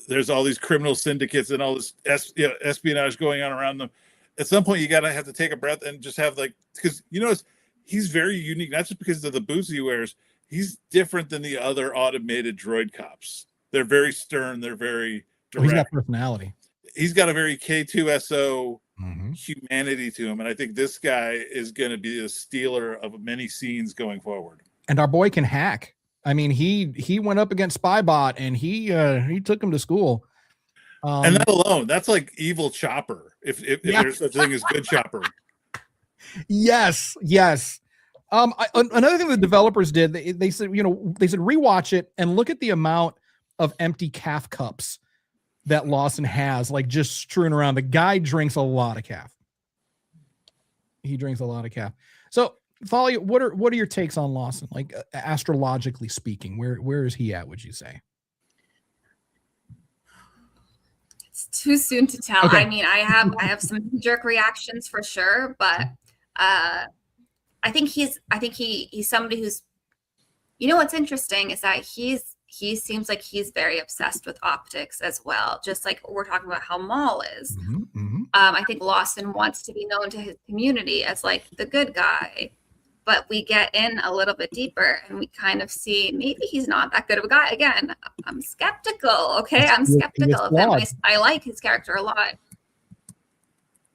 there's all these criminal syndicates and all this espionage going on around them. At some point, you got to have to take a breath and just have, like, because he's very unique, not just because of the boots he wears. He's different than the other automated droid cops. They're very stern. They're very direct. He's got personality. He's got a very K2SO humanity to him, and I think this guy is going to be a stealer of many scenes going forward. And our boy can hack. I mean, he went up against Spybot, and he took him to school. And that alone, that's like evil Chopper. If there's such a thing as good Chopper. Yes. Another thing the developers did, they said rewatch it and look at the amount of empty calf cups that Lawson has, like, just strewn around. The guy drinks a lot of calf. He drinks a lot of calf. So, Folly, what are your takes on Lawson? Like, astrologically speaking, where is he at, would you say? It's too soon to tell. Okay. I mean, I have some jerk reactions for sure, but I think he's somebody who's, what's interesting is that he seems like he's very obsessed with optics as well, just like we're talking about how Maul is. I think Lawson wants to be known to his community as, like, the good guy, but we get in a little bit deeper and we kind of see maybe he's not that good of a guy. Again, I'm skeptical. Okay, I'm skeptical of him. I like his character a lot,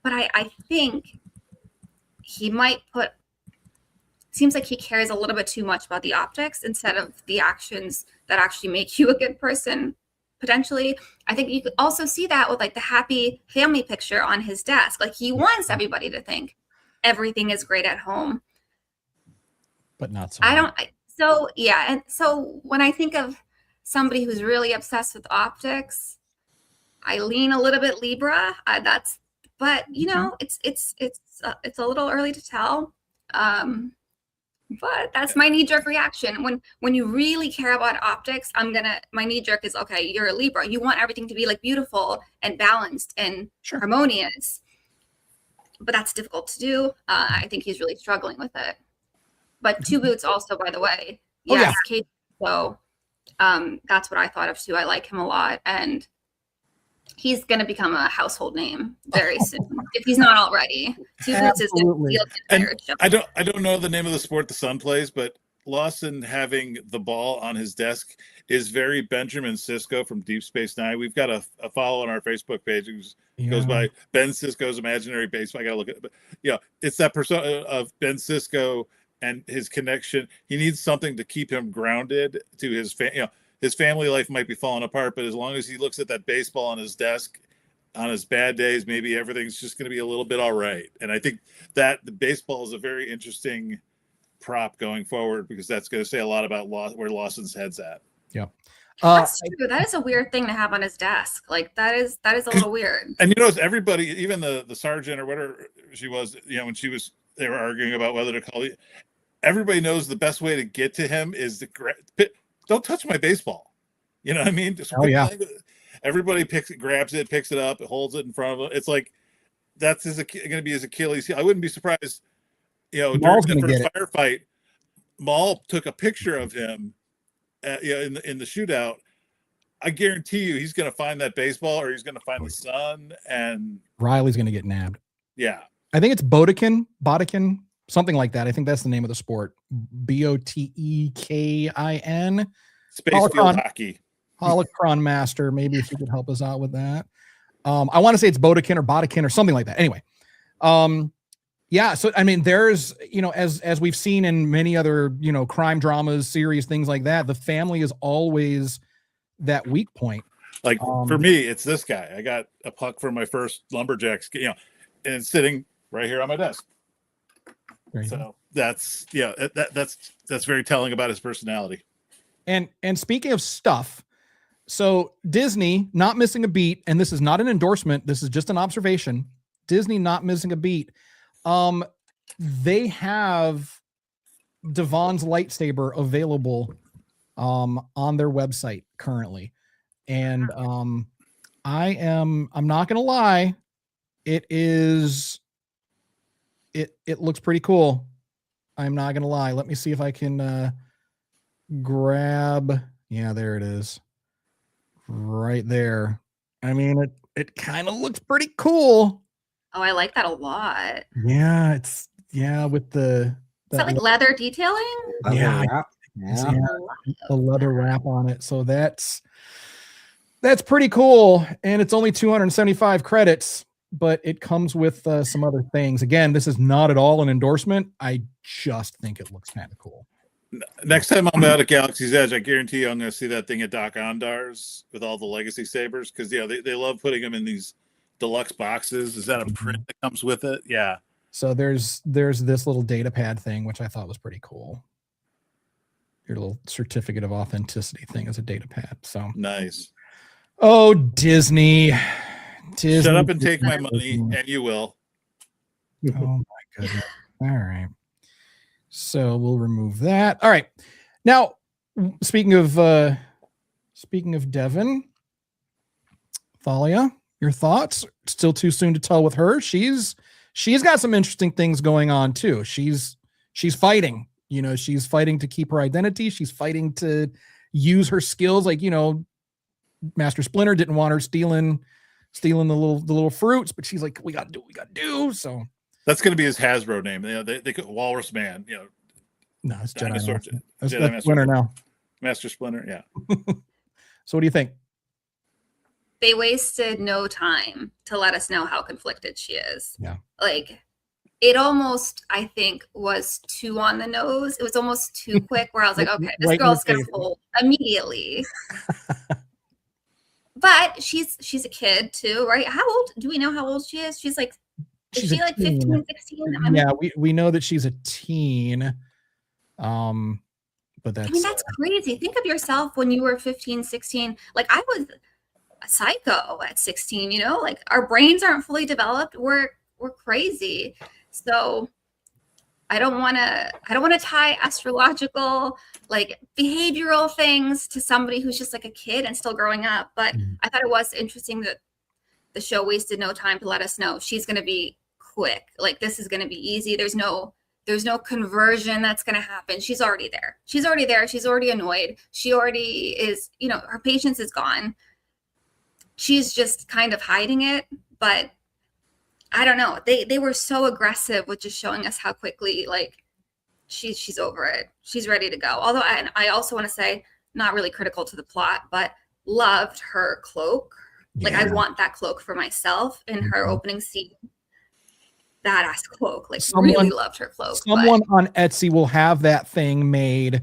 but I think he might seems like he cares a little bit too much about the optics instead of the actions that actually make you a good person, potentially. I think you could also see that with, like, the happy family picture on his desk. Like, he wants everybody to think everything is great at home. But not so. And so when I think of somebody who's really obsessed with optics, I lean a little bit Libra. It's a little early to tell. But that's my knee-jerk reaction. When you really care about optics, my knee-jerk is, okay, you're a Libra. You want everything to be, like, beautiful and balanced and harmonious. But that's difficult to do. I think he's really struggling with it. But Two Boots also, by the way. Yes, Kate. So that's what I thought of too. I like him a lot. And he's going to become a household name very soon, if he's not already. Two Boots is I don't know the name of the sport the son plays, but Lawson having the ball on his desk is very Benjamin Sisko from Deep Space Nine. We've got a follow on our Facebook page who goes by Ben Sisko's Imaginary Baseball. I got to look at it. But it's that persona of Ben Sisko and his connection. He needs something to keep him grounded to his his family life might be falling apart, but as long as he looks at that baseball on his desk on his bad days, maybe everything's just going to be a little bit all right. And I think that the baseball is a very interesting prop going forward, because that's going to say a lot about where Lawson's head's at. Yeah. That's true. That is a weird thing to have on his desk. Like, that is a little weird. And everybody, even the sergeant or whatever she was, when they were arguing about whether to call it, everybody knows the best way to get to him is don't touch my baseball. You know what I mean? Just everybody grabs it, picks it up, holds it in front of him. It's like, that's going to be his Achilles heel. I wouldn't be surprised, during the first firefight, Maul took a picture of him in the shootout. I guarantee you he's going to find that baseball, or he's going to find the sun, and Riley's going to get nabbed. Yeah. I think it's Bodekin, something like that. I think that's the name of the sport. Botekin. Space field hockey. Holocron Master. Maybe if you could help us out with that. I want to say it's Bodekin or something like that. Anyway, Yeah, so I mean, there's, as we've seen in many other, crime dramas, series, things like that, the family is always that weak point. Like for me, it's this guy. I got a puck from my first lumberjacks, and it's sitting right here on my desk. So that's that's very telling about his personality. And speaking of stuff, so Disney not missing a beat, and this is not an endorsement, this is just an observation. Disney not missing a beat. They have Devon's lightsaber available on their website currently. And I'm not gonna lie, it looks pretty cool. I'm not gonna lie. Let me see if I can grab, yeah, there it is. Right there. I mean, it kind of looks pretty cool. Oh, I like that a lot. Yeah, with the Is that like leather detailing? Yeah, the leather wrap on it. So that's pretty cool, and it's only 275 credits, but it comes with some other things. Again, this is not at all an endorsement. I just think it looks kind of cool. Next time I'm out at Galaxy's Edge, I guarantee you I'm going to see that thing at Doc Ondar's with all the legacy sabers, because they love putting them in these deluxe boxes. Is that a print that comes with it? Yeah. So there's this little data pad thing, which I thought was pretty cool. Your little certificate of authenticity thing is a data pad. So nice. Oh, Disney. Shut up and take my money, and you will. Oh my goodness. All right. So we'll remove that. All right. Now, speaking of Devin, Thalia, your thoughts? Still too soon to tell with her. She's got some interesting things going on too. She's fighting. She's fighting to keep her identity. She's fighting to use her skills. Like, Master Splinter didn't want her stealing the little fruits, but she's like, we got to do what we got to do. So that's going to be his Hasbro name. They could Walrus Man. No, it's Jedi. That's Splinter now. Master Splinter. Yeah. So what do you think? They wasted no time to let us know how conflicted she is. Yeah. Like, it almost, I think, was too on the nose. It was almost too quick, where I was like, okay, this girl's going to fold immediately. But she's a kid too, right? How old? Do we know how old she is? She's like, is she like 15, 16? Yeah, we know that she's a teen. But that's crazy. Think of yourself when you were 15, 16. Like, I was a psycho at 16, like, our brains aren't fully developed. We're crazy. So I don't want to tie astrological, like, behavioral things to somebody who's just like a kid and still growing up. But I thought it was interesting that the show wasted no time to let us know she's going to be quick. Like, this is going to be easy. There's no conversion that's going to happen. She's already there. She's already annoyed. She already is, her patience is gone. She's just kind of hiding it, but I don't know. They were so aggressive with just showing us how quickly, like, she's over it. She's ready to go. Although I also want to say, not really critical to the plot, but loved her cloak. Yeah. Like, I want that cloak for myself in her opening scene. Badass cloak. Like, really loved her cloak. Someone on Etsy will have that thing made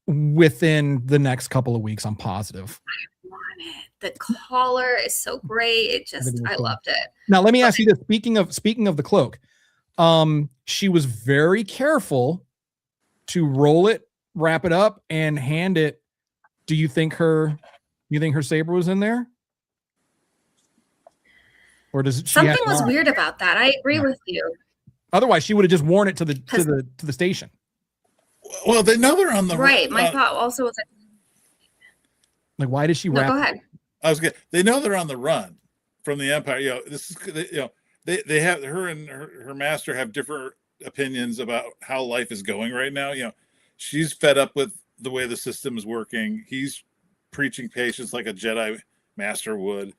within the next couple of weeks. I'm positive. I want it. The collar is so great. I loved it. Now, let me ask you this. Speaking of the cloak, she was very careful to roll it, wrap it up, and hand it. Do you think her saber was in there? Or does something was weird about that? I agree with you. Otherwise, she would have just worn it to the station. Well, they know they're on the right. My thought also was like, why did she wrap? Go ahead. They know they're on the run from the Empire. They have her and her master have different opinions about how life is going right now. She's fed up with the way the system is working. He's preaching patience like a Jedi master would,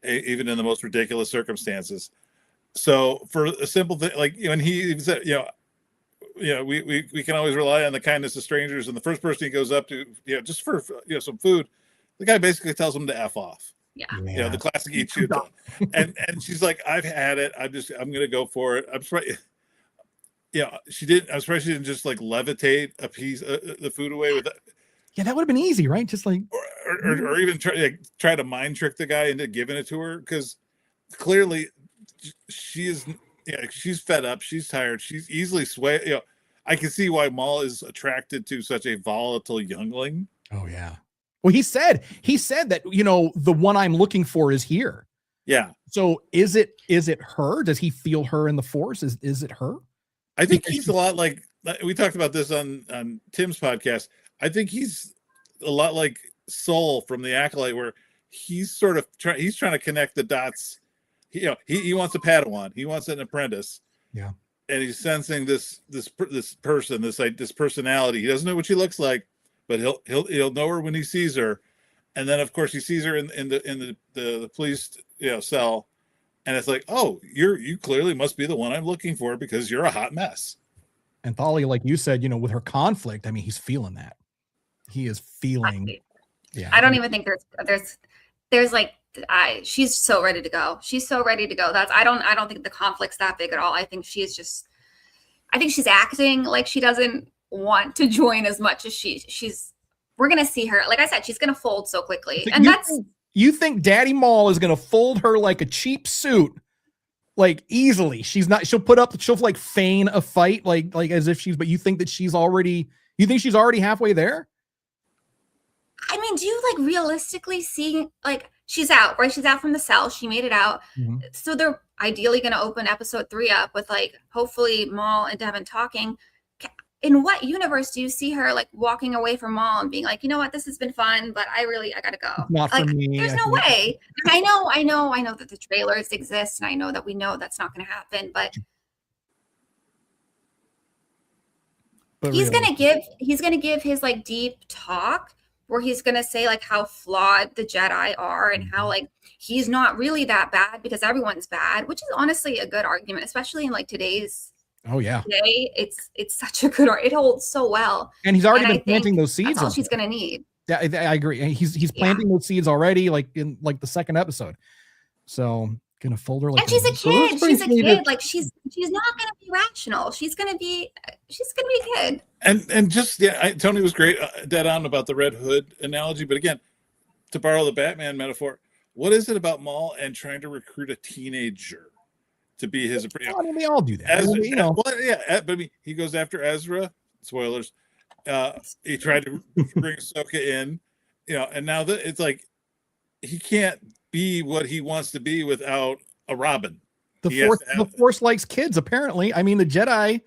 even in the most ridiculous circumstances. So for a simple thing, like, and he even said, we can always rely on the kindness of strangers. And the first person he goes up to, just for some food, the guy basically tells him to F off. Yeah. The classic eat shoot. and she's like, I've had it. I'm going to go for it. Yeah, she didn't. I'm surprised she didn't just like levitate a piece the food away with, Yeah, that would have been easy, right? Just like, or even try to mind trick the guy into giving it to her, because clearly she is. Yeah, she's fed up. She's tired. She's easily swayed. I can see why Maul is attracted to such a volatile youngling. oh yeah. Well, he said that, the one I'm looking for is here. Yeah. So is it her? Does he feel her in the Force? Is it her? I think he's a lot like, we talked about this on Tim's podcast. I think he's a lot like Soul from the Acolyte, where he's sort of trying to connect the dots. He wants a Padawan. He wants an apprentice. Yeah. And he's sensing this person, this personality. He doesn't know what she looks like, but he'll know her when he sees her. And then of course he sees her in the police cell, and it's like, oh, you clearly must be the one I'm looking for, because you're a hot mess. And Thalia, like you said, with her conflict, I mean, he's feeling that. He is feeling. Yeah. I don't even think there's like, she's so ready to go. She's so ready to go. I don't think the conflict's that big at all. I think she's acting like she doesn't want to join as much as she's. We're gonna see her. Like I said, she's gonna fold so quickly, and You think Daddy Maul is gonna fold her like a cheap suit, like easily? She'll like feign a fight, like as if she's. But you think that she's already halfway there? I mean, do you like realistically see, like, she's out, right? She's out from the cell. She made it out. Mm-hmm. So they're ideally going to open episode 3 up with, like, hopefully Maul and Devin talking. In what universe do you see her, like, walking away from Maul and being like, you know what, this has been fun, but I got to go. Not like, for me. There's no way. I know that the trailers exist, and I know that we know that's not going to happen, but he's going to give his, like, deep talk, where he's going to say, like, how flawed the Jedi are, and how, like, he's not really that bad because everyone's bad, which is honestly a good argument, especially in, like, today's day. It's such a good, it holds so well. And he's already been planting those seeds. That's all she's going to need. Yeah, I agree. And he's planting those seeds already, like in like the second episode. So gonna fold her like. And she's a kid. She's a kid. Like she's not gonna be rational. She's gonna be a kid. And just Tony was great, dead on about the Red Hood analogy. But again, to borrow the Batman metaphor, what is it about Maul and trying to recruit a teenager to be his? I mean, they all do that. But I mean, he goes after Ezra. Spoilers. He tried to bring Ahsoka in, and now that it's like he can't be what he wants to be without a Robin. The Force likes kids, apparently. I mean, the Jedi,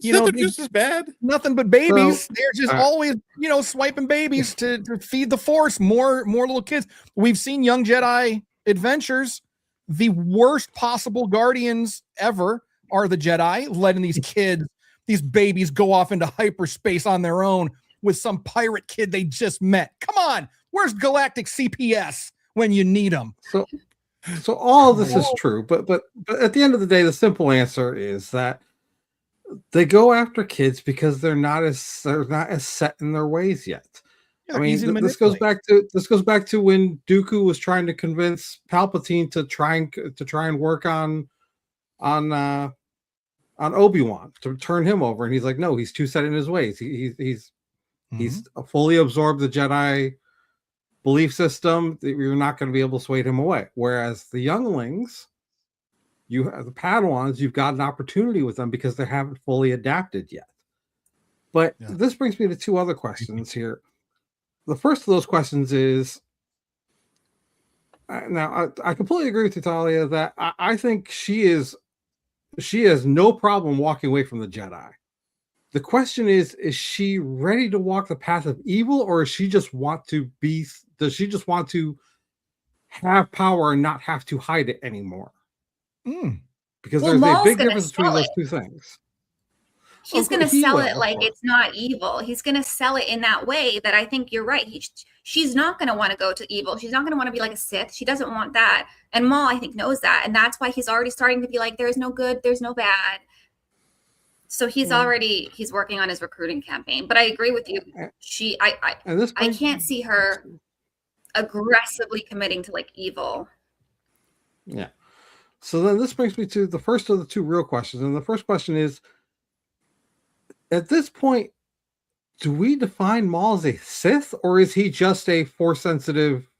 they're just as bad. Nothing but babies. They're just always, swiping babies to feed the Force more little kids. We've seen Young Jedi Adventures. The worst possible guardians ever are the Jedi, letting these kids, these babies, go off into hyperspace on their own with some pirate kid they just met. Come on, where's Galactic CPS when you need them? So all of this is true, but at the end of the day, the simple answer is that they go after kids because they're not as set in their ways yet. I mean, this goes back to when Dooku was trying to convince Palpatine to try and work on Obi-Wan, to turn him over, and he's like, no, he's too set in his ways. He's fully absorbed the Jedi belief system. You're not going to be able to sway him away. Whereas the younglings, the Padawans, you've got an opportunity with them because they haven't fully adapted yet. But this brings me to two other questions here. The first of those questions is, now I completely agree with you, Talia, that I think she has no problem walking away from the Jedi. The question is she ready to walk the path of evil, or does she just want to have power and not have to hide it anymore? Because there's a big difference between those two things. He's going to sell it like it's not evil. He's going to sell it in that way that I think you're right. She's not going to want to go to evil. She's not going to want to be like a Sith. She doesn't want that. And Maul, I think, knows that. And that's why he's already starting to be like, there's no good, there's no bad. So he's working on his recruiting campaign. But I agree with you. I can't see her aggressively committing to like evil. Yeah. So then this brings me to the first of the two real questions. And the first question is, at this point, do we define Maul as a Sith, or is he just a Force sensitive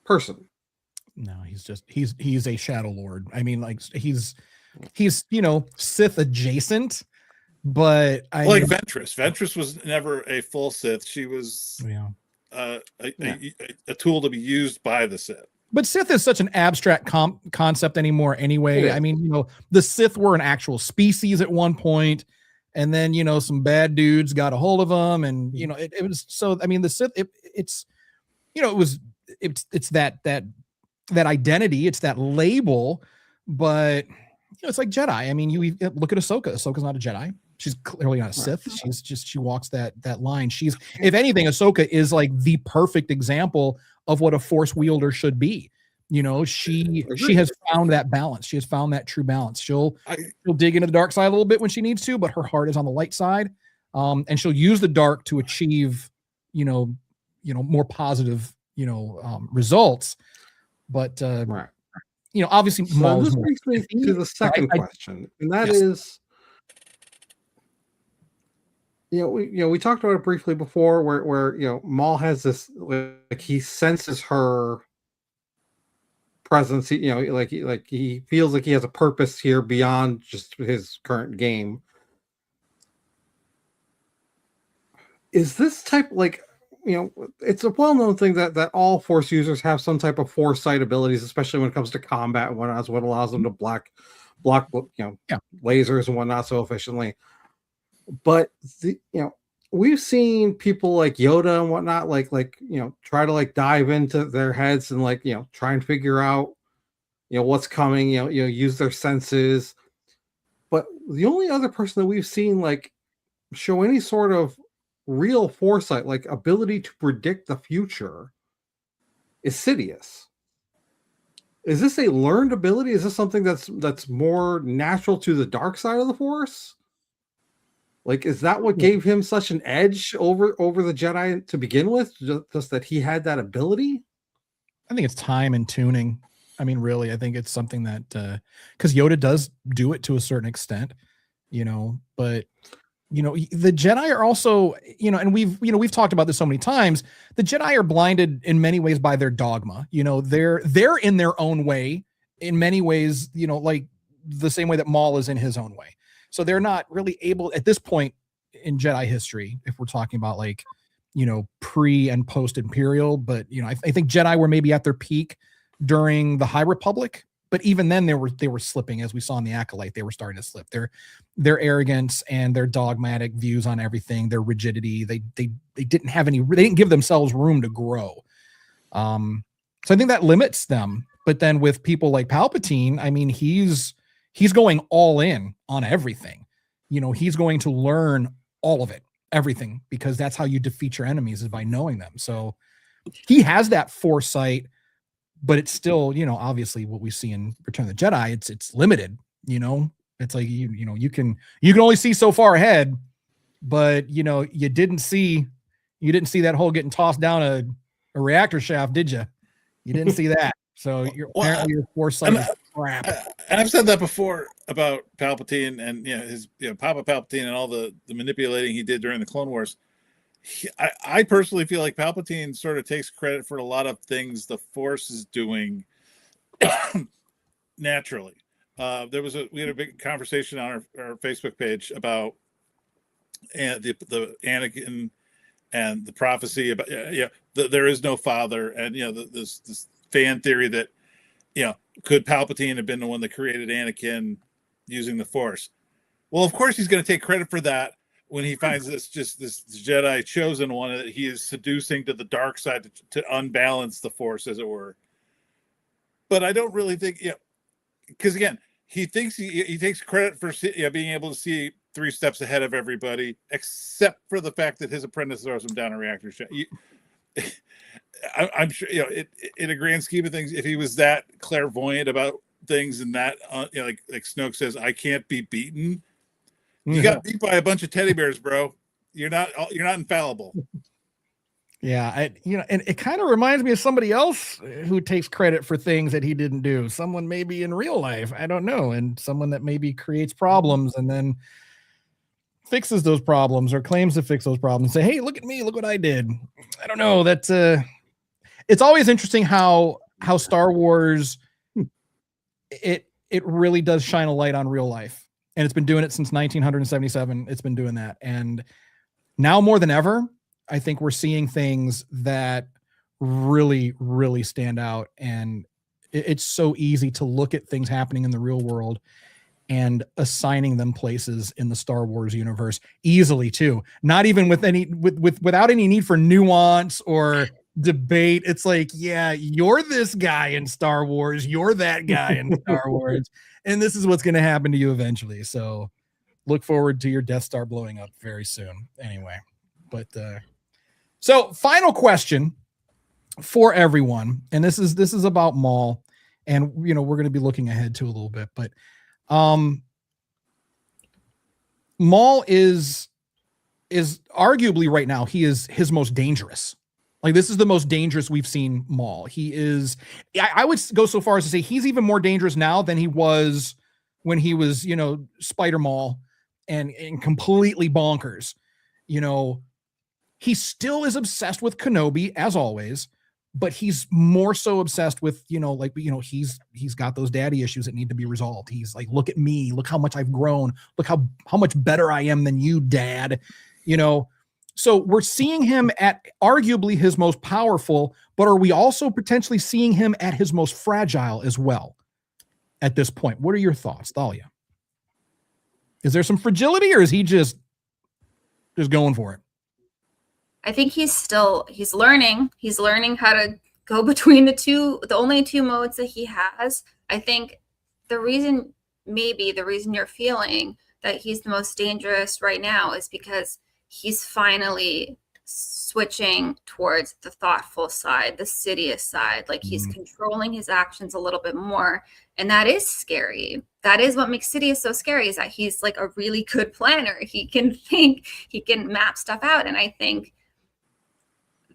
person? No, he's a Shadow Lord. I mean, like he's Sith adjacent, but like Ventress. Ventress was never a full Sith. She was a tool to be used by the Sith. But Sith is such an abstract concept anymore anyway. I mean, the Sith were an actual species at one point, and then, some bad dudes got a hold of them, and, it was, so, I mean, the Sith, it's that identity, it's that label, but, it's like Jedi. I mean, you look at Ahsoka. Ahsoka's not a Jedi. She's clearly not a Sith. She walks that line. She's, if anything, Ahsoka is like the perfect example of what a Force wielder should be. She has found that balance. She has found that true balance. She'll dig into the dark side a little bit when she needs to, but her heart is on the light side. And she'll use the dark to achieve, more positive, results. But obviously, so this brings me to the second question, and that is, we talked about it briefly before, where Maul has this, like, he senses her presence. He feels like he has a purpose here beyond just his current game. Is this type, like, it's a well-known thing that all Force users have some type of foresight abilities, especially when it comes to combat and whatnot. What allows them to block lasers and whatnot so efficiently. But we've seen people like Yoda and whatnot, try to dive into their heads and try and figure out what's coming. Use their senses. But the only other person that we've seen show any sort of real foresight, ability to predict the future, is Sidious. Is this a learned ability? Is this something that's more natural to the dark side of the Force? Is that what gave him such an edge over the Jedi to begin with? Just that he had that ability? I think it's time and tuning. I mean, really, I think it's something that, because Yoda does do it to a certain extent, but the Jedi are also, and we've talked about this so many times. The Jedi are blinded in many ways by their dogma. They're in their own way in many ways, like the same way that Maul is in his own way. So they're not really able at this point in Jedi history, if we're talking about pre and post Imperial, but I think Jedi were maybe at their peak during the High Republic, but even then they were slipping, as we saw in the Acolyte. They were starting to slip. Their arrogance and their dogmatic views on everything, their rigidity, they didn't give themselves room to grow. So I think that limits them. But then with people like Palpatine, I mean, he's going all in on everything. He's going to learn all of it, everything, because that's how you defeat your enemies, is by knowing them. So he has that foresight, but it's still, obviously what we see in Return of the Jedi, it's limited. It's like, you can only see so far ahead, but you didn't see that hole getting tossed down a reactor shaft, did you? You didn't see that. So apparently your foresight is crap. And I've said that before about Palpatine and his Papa Palpatine and all the manipulating he did during the Clone Wars. I personally feel like Palpatine sort of takes credit for a lot of things the Force is doing naturally. We had a big conversation on our Facebook page about the Anakin and the prophecy about there is no father, and this fan theory that could Palpatine have been the one that created Anakin using the Force? Well, of course he's going to take credit for that when he finds this Jedi chosen one that he is seducing to the dark side to unbalance the Force, as it were. But I don't really think, because again, he thinks he takes credit for being able to see 3 steps ahead of everybody, except for the fact that his apprentice throws him down a reactor shaft. I'm sure, in a grand scheme of things, if he was that clairvoyant about things and that, like Snoke says, I can't be beaten. You got beat by a bunch of teddy bears, bro. You're not infallible. Yeah, and it kind of reminds me of somebody else who takes credit for things that he didn't do. Someone maybe in real life, I don't know, and someone that maybe creates problems, and then fixes those problems or claims to fix those problems. Say, hey, look at me, look what I did. I don't know. That's it's always interesting how Star Wars it really does shine a light on real life. And it's been doing it since 1977. It's been doing that. And now more than ever, I think we're seeing things that really, really stand out. And it's so easy to look at things happening in the real world and assigning them places in the Star Wars universe easily too. Not even with without any need for nuance or debate. It's like, yeah, you're this guy in Star Wars, you're that guy in Star Wars, and this is what's going to happen to you eventually. So look forward to your Death Star blowing up very soon. Anyway, but so final question for everyone, and this is about Maul, and we're going to be looking ahead to a little bit, but Maul is arguably right now, he is his most dangerous. Like, this is the most dangerous we've seen Maul. He is, I would go so far as to say he's even more dangerous now than he was when he was, Spider Maul and completely bonkers. He still is obsessed with Kenobi as always, but he's more so obsessed with, he's got those daddy issues that need to be resolved. He's like, look at me, look how much I've grown. Look how much better I am than you, Dad. So we're seeing him at arguably his most powerful, but are we also potentially seeing him at his most fragile as well at this point? What are your thoughts, Thalia? Is there some fragility, or is he just going for it? I think he's learning. He's learning how to go between the only two modes that he has. I think the reason you're feeling that he's the most dangerous right now is because he's finally switching towards the thoughtful side, the Sidious side. Like, he's controlling his actions a little bit more. And that is scary. That is what makes Sidious so scary, is that he's like a really good planner. He can think, he can map stuff out. And I think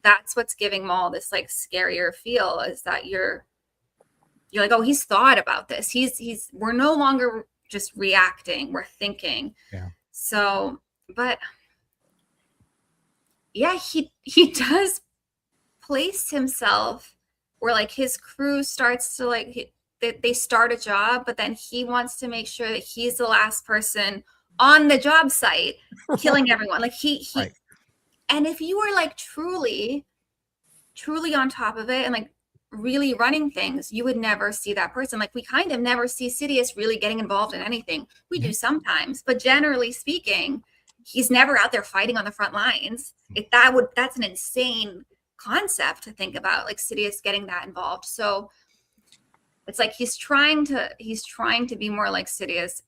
that's what's giving Maul this like scarier feel, is that you're like, oh, he's thought about this. We're no longer just reacting, we're thinking. Yeah. So, but yeah, he does place himself where like his crew starts to like, they start a job, but then he wants to make sure that he's the last person on the job site killing everyone. Like he right. And if you were like truly on top of it and like really running things, you would never see that person. Like, we kind of never see Sidious really getting involved in anything. We do sometimes, but generally speaking, he's never out there fighting on the front lines. That's an insane concept to think about, like Sidious getting that involved. So it's like he's trying to be more like Sidious.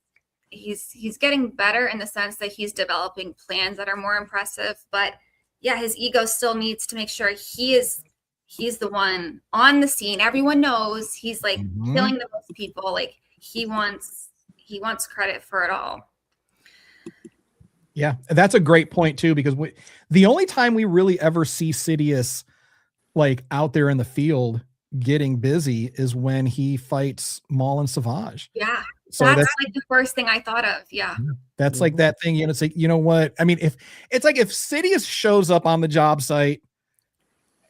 He's getting better in the sense that he's developing plans that are more impressive, but yeah, his ego still needs to make sure he's the one on the scene. Everyone knows he's like killing the most people. Like, he wants credit for it all. Yeah, that's a great point too, because the only time we really ever see Sidious like out there in the field getting busy is when he fights Maul and Savage. Yeah. So that's like the first thing I thought of. Yeah. That's like that thing, it's like, you know what? I mean, if Sidious shows up on the job site,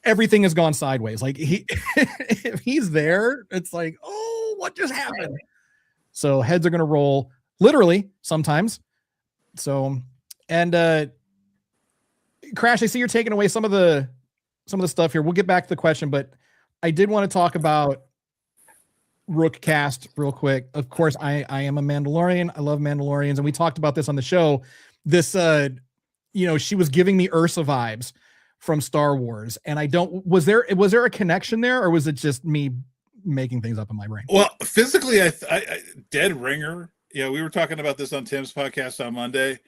everything has gone sideways. Like, if he's there, it's like, oh, what just happened? Right. So heads are going to roll literally sometimes. So, and Crash, I see you're taking away some of the stuff here. We'll get back to the question, but I did want to talk about Rook cast real quick. Of course, I am a Mandalorian. I love Mandalorians, and we talked about this on the show. This, she was giving me Ursa vibes from Star Wars, and was there a connection there, or was it just me making things up in my brain? Well, physically, I dead ringer. Yeah, we were talking about this on Tim's podcast on Monday,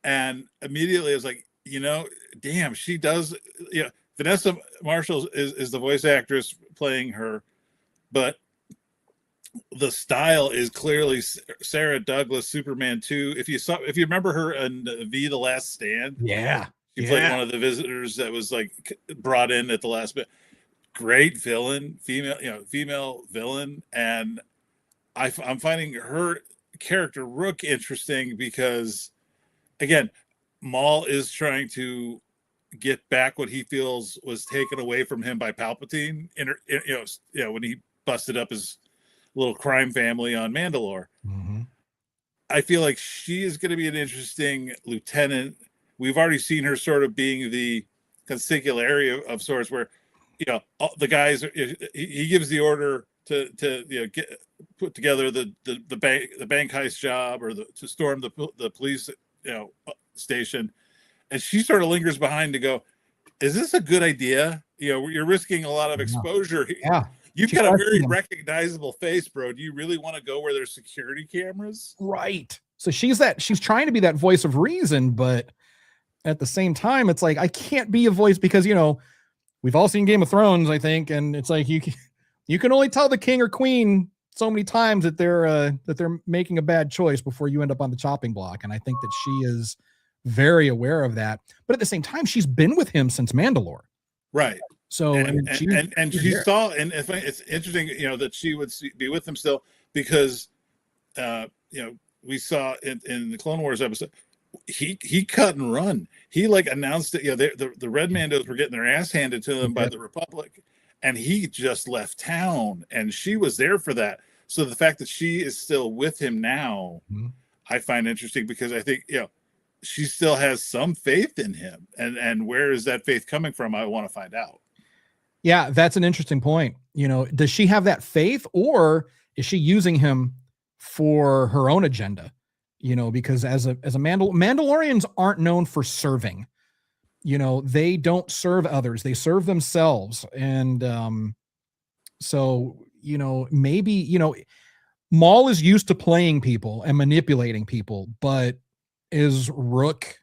and immediately I was like, damn, she does. Yeah, Vanessa Marshall is the voice actress playing her, but the style is clearly Sarah Douglas, Superman 2. If you remember her in V: The Last Stand, she played one of the visitors that was like brought in at the last bit. Great villain, female villain, and I'm finding her character Rook interesting because again, Maul is trying to get back what he feels was taken away from him by Palpatine. When he busted up his little crime family on Mandalore. Mm-hmm. I feel like she is going to be an interesting lieutenant. We've already seen her sort of being the consigliere of sorts, where the guys he gives the order to put together the bank heist job, or to storm the police station, and she sort of lingers behind to go, is this a good idea? You're risking a lot of exposure. Yeah. You've got a very recognizable face, bro. Do you really want to go where there's security cameras? Right. So she's trying to be that voice of reason, but at the same time, it's like, I can't be a voice because, we've all seen Game of Thrones, I think. And it's like, you can only tell the king or queen so many times that they're making a bad choice before you end up on the chopping block. And I think that she is very aware of that. But at the same time, she's been with him since Mandalore. Right. So she saw, and it's interesting, that she would be with him still, because we saw in the Clone Wars episode, he cut and run. He announced it. The Red Mandos were getting their ass handed to them by the Republic, and he just left town, and she was there for that. So the fact that she is still with him now, I find interesting, because I think she still has some faith in him, and where is that faith coming from? I want to find out. Yeah, that's an interesting point. Does she have that faith, or is she using him for her own agenda? Because as a Mandalorians aren't known for serving. They don't serve others; they serve themselves. And so maybe Maul is used to playing people and manipulating people, but is Rook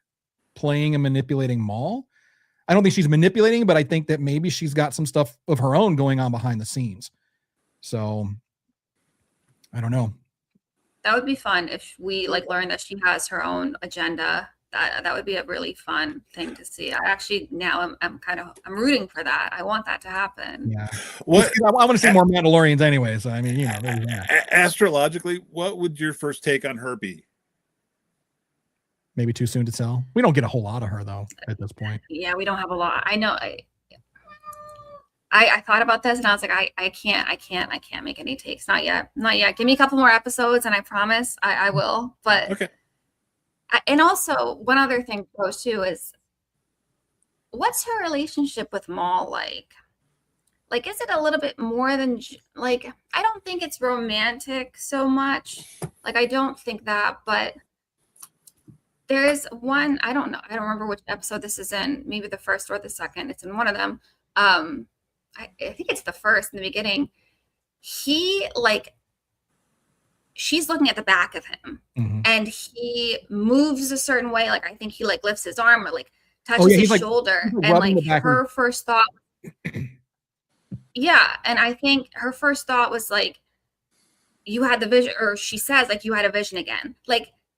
playing and manipulating Maul? I don't think she's manipulating, but I think that maybe she's got some stuff of her own going on behind the scenes. So I don't know. That would be fun if we learn that she has her own agenda. That would be a really fun thing to see. I actually now I'm rooting for that. I want that to happen. Yeah. I want to see more Mandalorians anyways. I mean, astrologically, what would your first take on her be? Maybe too soon to tell. We don't get a whole lot of her though at this point. Yeah, we don't have a lot. I know. I thought about this and I was like, I can't make any takes. Not yet. Give me a couple more episodes and I promise I will. But okay. And also one other thing goes too is, what's her relationship with Maul like? Is it a little bit more than I don't think it's romantic so much. I don't think that, but there's one, I don't remember which episode this is in, maybe the first or the second. It's in one of them. I think it's the first, in the beginning. He she's looking at the back of him, and he moves a certain way. I think he lifts his arm or touches his shoulder, and her first thought, yeah. And I think her first thought was you had the vision, or she says you had a vision again.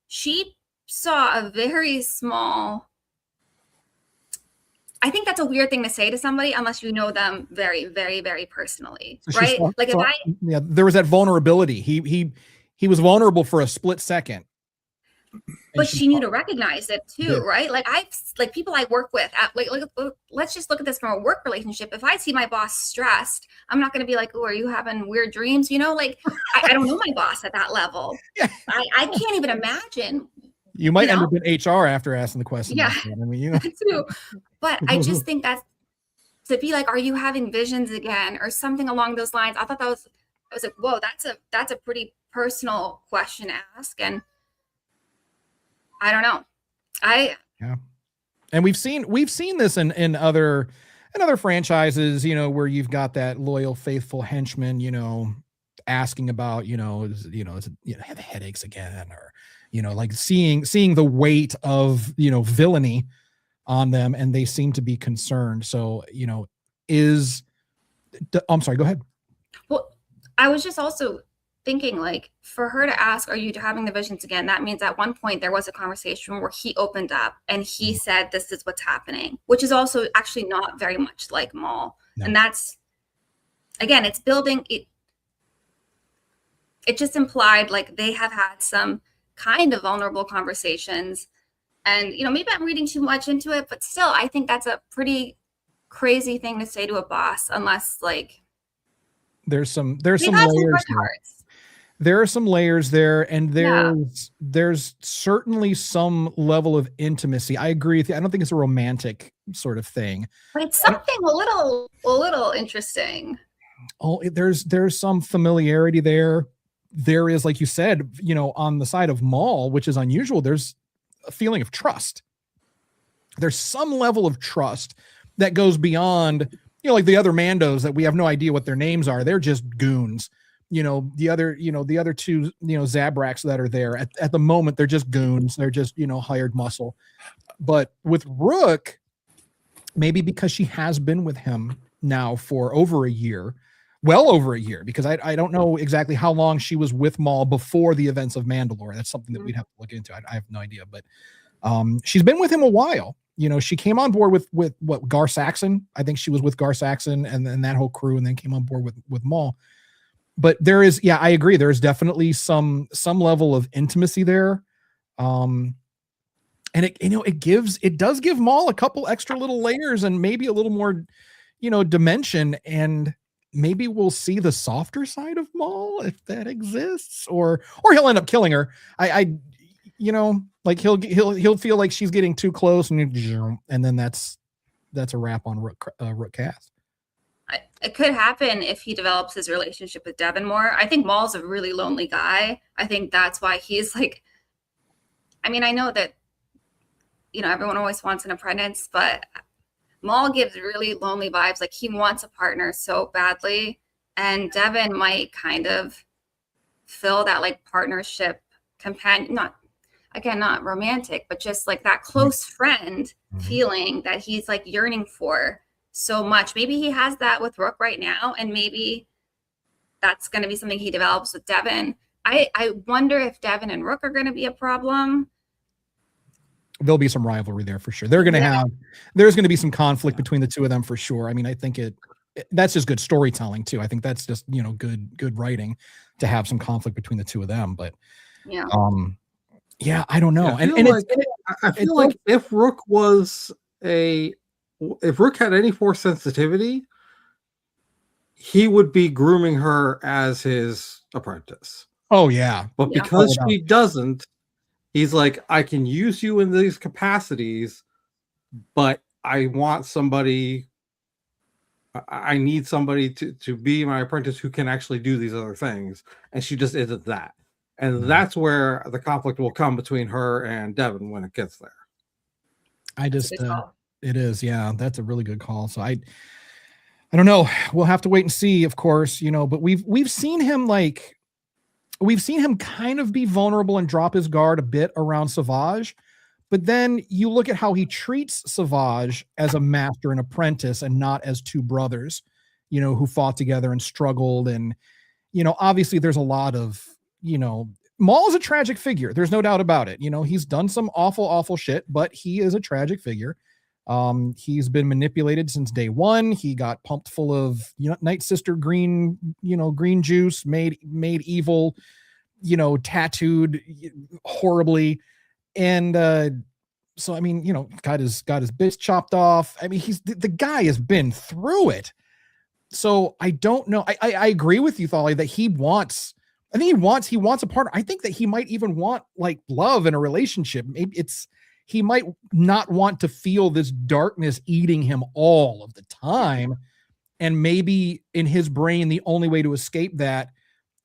She saw a very small, I think that's a weird thing to say to somebody unless you know them very, very, very personally, so right? There was that vulnerability. He was vulnerable for a split second. But she knew to recognize it too, right? People I work with, let's just look at this from a work relationship. If I see my boss stressed, I'm not going to be like, "Oh, are you having weird dreams?" I don't know my boss at that level. Yeah. I can't even imagine. You might end up in HR after asking the question. Yeah, I mean, too. But I just think that's to be are you having visions again, or something along those lines? I thought I was like, whoa, that's a pretty personal question to ask, and I don't know. Yeah, and we've seen this in other franchises, where you've got that loyal, faithful henchman, asking about, have headaches again, or seeing the weight of villainy on them, and they seem to be concerned. So I'm sorry, go ahead. Well, I was just also thinking for her to ask, are you having the visions again? That means at one point there was a conversation where he opened up and he said, this is what's happening, which is also actually not very much like Maul. No. And that's, again, it's building it. It just implied they have had some kind of vulnerable conversations, And, maybe I'm reading too much into it, but still, I think that's a pretty crazy thing to say to a boss, unless like there's some they've layers had some there. hard hearts. There are some layers there, and Yeah. there's certainly some level of intimacy. I agree with you. I don't think it's a romantic sort of thing. But it's something a little interesting. Oh, there's some familiarity there. There is, like you said, on the side of Maul, which is unusual, there's a feeling of trust. There's some level of trust that goes beyond, like the other Mandos that we have no idea what their names are. They're just goons. The other two, Zabraks that are there at the moment, they're just goons. They're just, hired muscle. But with Rook, maybe because she has been with him now for over a year, well over a year, because I don't know exactly how long she was with Maul before the events of Mandalore. That's something that we'd have to look into. I have no idea, but she's been with him a while. She came on board with what, Gar Saxon. I think she was with Gar Saxon and that whole crew, and then came on board with Maul. But there is, I agree. There's definitely some level of intimacy there. And it does give Maul a couple extra little layers and maybe a little more, dimension, and maybe we'll see the softer side of Maul if that exists, or he'll end up killing her. Like he'll feel like she's getting too close, and then that's a wrap on Rook Cast. It could happen if he develops his relationship with Devin more. I think Maul's a really lonely guy. I think that's why he's like, I mean, I know that, everyone always wants an apprentice, but Maul gives really lonely vibes. Like he wants a partner so badly. And Devin might kind of fill that like partnership companion, not romantic, but just like that close friend feeling that he's like yearning for so much. Maybe he has that with Rook right now, and maybe that's going to be something he develops with Devin. I wonder if Devin and Rook are going to be a problem. There'll be some rivalry there for sure. There's going to be some conflict between the two of them for sure. I mean, I think that's just good storytelling too. I think that's just, good writing to have some conflict between the two of them. But I don't know. I feel like if Rook had any Force sensitivity, he would be grooming her as his apprentice. Oh yeah. But because she doesn't, he's like, I can use you in these capacities, but I need somebody to be my apprentice who can actually do these other things. And she just isn't that. And that's where the conflict will come between her and Devin when it gets there. It is. Yeah. That's a really good call. So I don't know. We'll have to wait and see, of course, but we've seen him kind of be vulnerable and drop his guard a bit around Savage. But then you look at how he treats Savage as a master and apprentice and not as two brothers, who fought together and struggled. And, obviously there's a lot of, Maul is a tragic figure. There's no doubt about it. He's done some awful, awful shit, but he is a tragic figure. He's been manipulated since day one. He got pumped full of, Night Sister green juice, made evil, tattooed horribly. And, so, I mean, got his bits chopped off. I mean, the guy has been through it. So I don't know. I agree with you, Thali, that he wants a partner. I think that he might even want like love in a relationship. Maybe he might not want to feel this darkness eating him all of the time. And maybe in his brain, the only way to escape that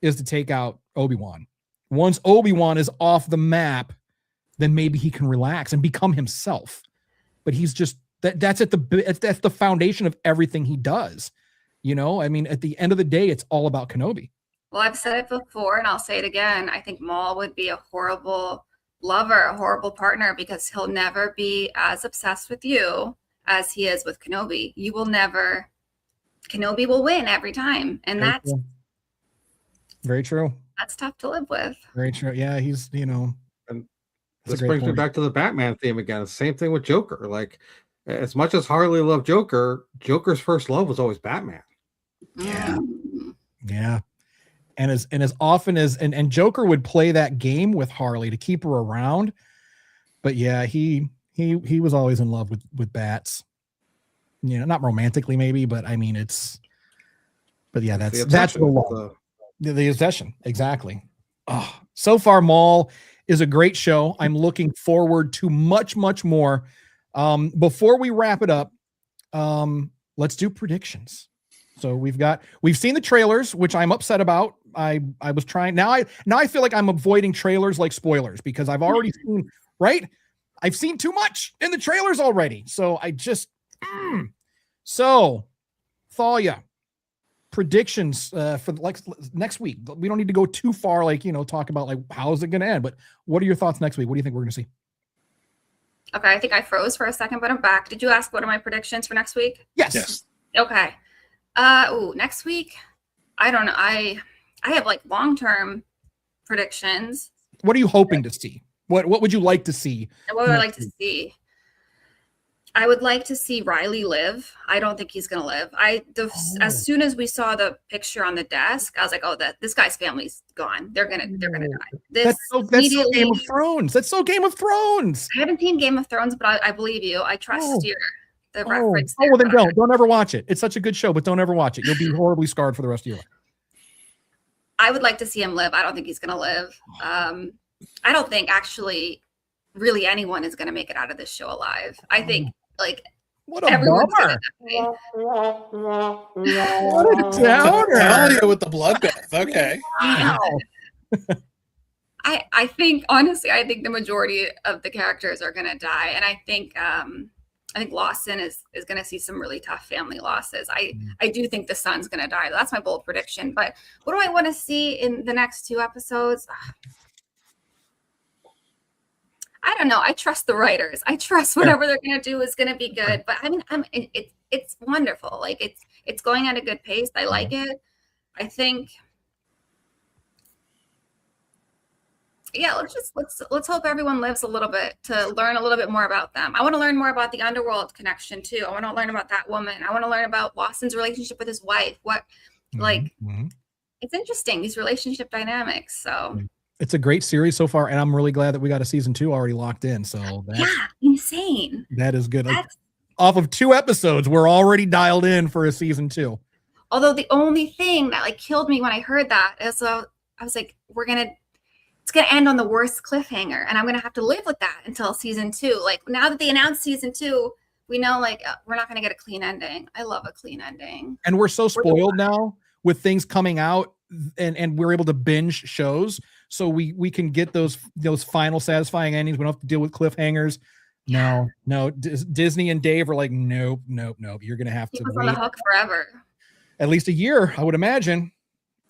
is to take out Obi-Wan. Once Obi-Wan is off the map, then maybe he can relax and become himself. But he's just that's the foundation of everything he does. I mean, at the end of the day, it's all about Kenobi. Well, I've said it before and I'll say it again. I think Maul would be a horrible lover, a horrible partner, because he'll never be as obsessed with you as he is with Kenobi. Kenobi will win every time. And that's very true. That's tough to live with. Very true. Yeah, he's, and this brings me back to the Batman theme again. Same thing with Joker. Like, as much as Harley loved Joker, Joker's first love was always Batman. Yeah. Yeah. And as often as and Joker would play that game with Harley to keep her around, But yeah, he was always in love with bats. You know, not romantically maybe, but I mean but yeah, that's the law. The obsession, exactly. Oh, so far, Maul is a great show. I'm looking forward to much more. Before we wrap it up, let's do predictions. So we've seen the trailers, which I'm upset about. I was trying now I feel like I'm avoiding trailers like spoilers because I've already seen, right? I've seen too much in the trailers already. So I just so Thalia, predictions for like next week. We don't need to go too far, like, you know, talk about like how is it going to end, but what are your thoughts next week? What do you think we're going to see? Okay, I think I froze for a second, but I'm back. Did you ask what are my predictions for next week? Yes. Okay. Next week, I don't know. I have like long-term predictions. What are you hoping to see? What would you like to see? What would I like to see? I would like to see Riley live. I don't think he's gonna live. As soon as we saw the picture on the desk, I was like, "Oh, this guy's family's gone. They're gonna die." That's so Game of Thrones. That's so Game of Thrones. I haven't seen Game of Thrones, but I believe you. I trust the reference. Well, then don't ever watch it. It's such a good show, but don't ever watch it. You'll be horribly scarred for the rest of your life. I would like to see him live. I don't think he's gonna live. I don't think actually, really anyone is gonna make it out of this show alive. I think. Like, what a bummer. What a downer. Talia with the bloodbath. Okay. Wow. I think honestly, I think the majority of the characters are gonna die. And I think Lawson is gonna see some really tough family losses. I do think the son's gonna die. That's my bold prediction. But what do I want to see in the next 2 episodes? I don't know. I trust the writers. I trust whatever they're going to do is going to be good. But I mean, it's wonderful. Like it's going at a good pace. I like it. I think, yeah. Let's hope everyone lives a little bit to learn a little bit more about them. I want to learn more about the underworld connection too. I want to learn about that woman. I want to learn about Lawson's relationship with his wife. It's interesting, these relationship dynamics. So. It's a great series so far, and I'm really glad that we got a season 2 already locked in. So insane. That is good. Off of 2 episodes, we're already dialed in for a season 2. Although the only thing that like killed me when I heard that is I was like, it's gonna end on the worst cliffhanger, and I'm gonna have to live with that until season 2. Like now that they announced season 2, we know like we're not gonna get a clean ending. I love a clean ending, and we're so spoiled now with things coming out, and we're able to binge shows. So we can get those final satisfying endings. We don't have to deal with cliffhangers. No. Disney and Dave are like, nope. You're going to have to wait on the hook forever. At least a year, I would imagine.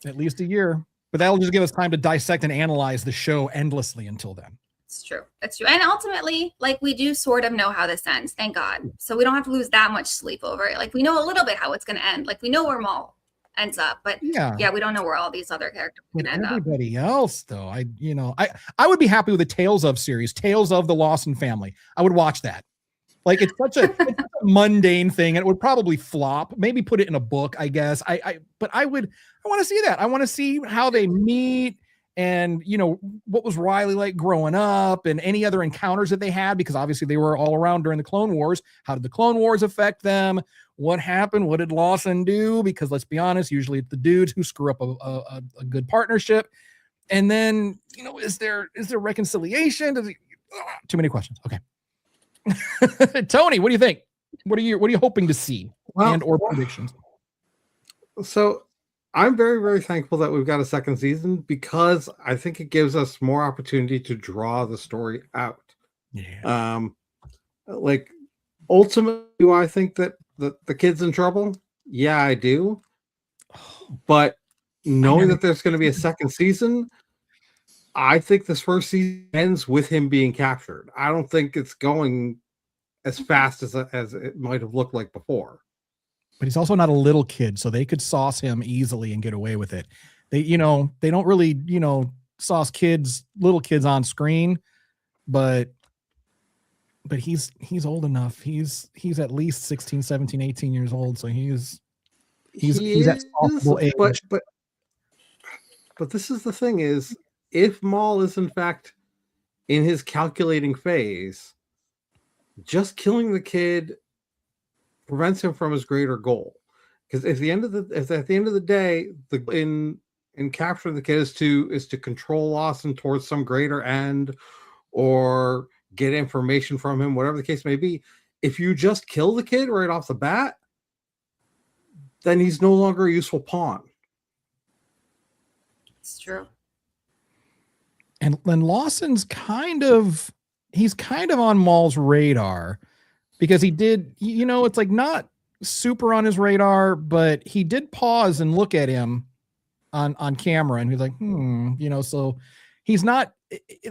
At least a year. But that'll just give us time to dissect and analyze the show endlessly until then. It's true. And ultimately, like, we do sort of know how this ends. Thank God. So we don't have to lose that much sleep over it. Like, we know a little bit how it's going to end. Like, we know where Maul ends up, but yeah, we don't know where all these other characters can end up. Everybody else, though, I would be happy with the Tales of series, Tales of the Lawson family. I would watch that. Like, it's such a mundane thing, and it would probably flop. Maybe put it in a book, I guess. But I want to see that. I want to see how they meet, and what was Riley like growing up, and any other encounters that they had, because obviously they were all around during the Clone Wars. How did the Clone Wars affect them? What happened? What did Lawson do? Because let's be honest, usually it's the dudes who screw up a good partnership. And then, is there reconciliation? Too many questions. Okay. Tony, what do you think? What are you hoping to see or predictions? So I'm very, very thankful that we've got a second season, because I think it gives us more opportunity to draw the story out. Yeah. Like, ultimately, do I think that the kid's in trouble? Yeah, I do. But knowing that there's going to be a second season, I think this first season ends with him being captured. I don't think it's going as fast as it might have looked like before. But he's also not a little kid, so they could sauce him easily and get away with it. They don't really, sauce little kids on screen, but he's old enough. He's at least 16, 17, 18 years old, so he's at possible age. But this is the thing, is if Maul is in fact in his calculating phase, just killing the kid prevents him from his greater goal. Because at the end of the day, in capturing the kid is to control Lawson towards some greater end, or get information from him, whatever the case may be. If you just kill the kid right off the bat, then he's no longer a useful pawn. It's true. And Lawson's he's kind of on Maul's radar, because he did, it's like not super on his radar, but he did pause and look at him on camera, and he's like, so he's not,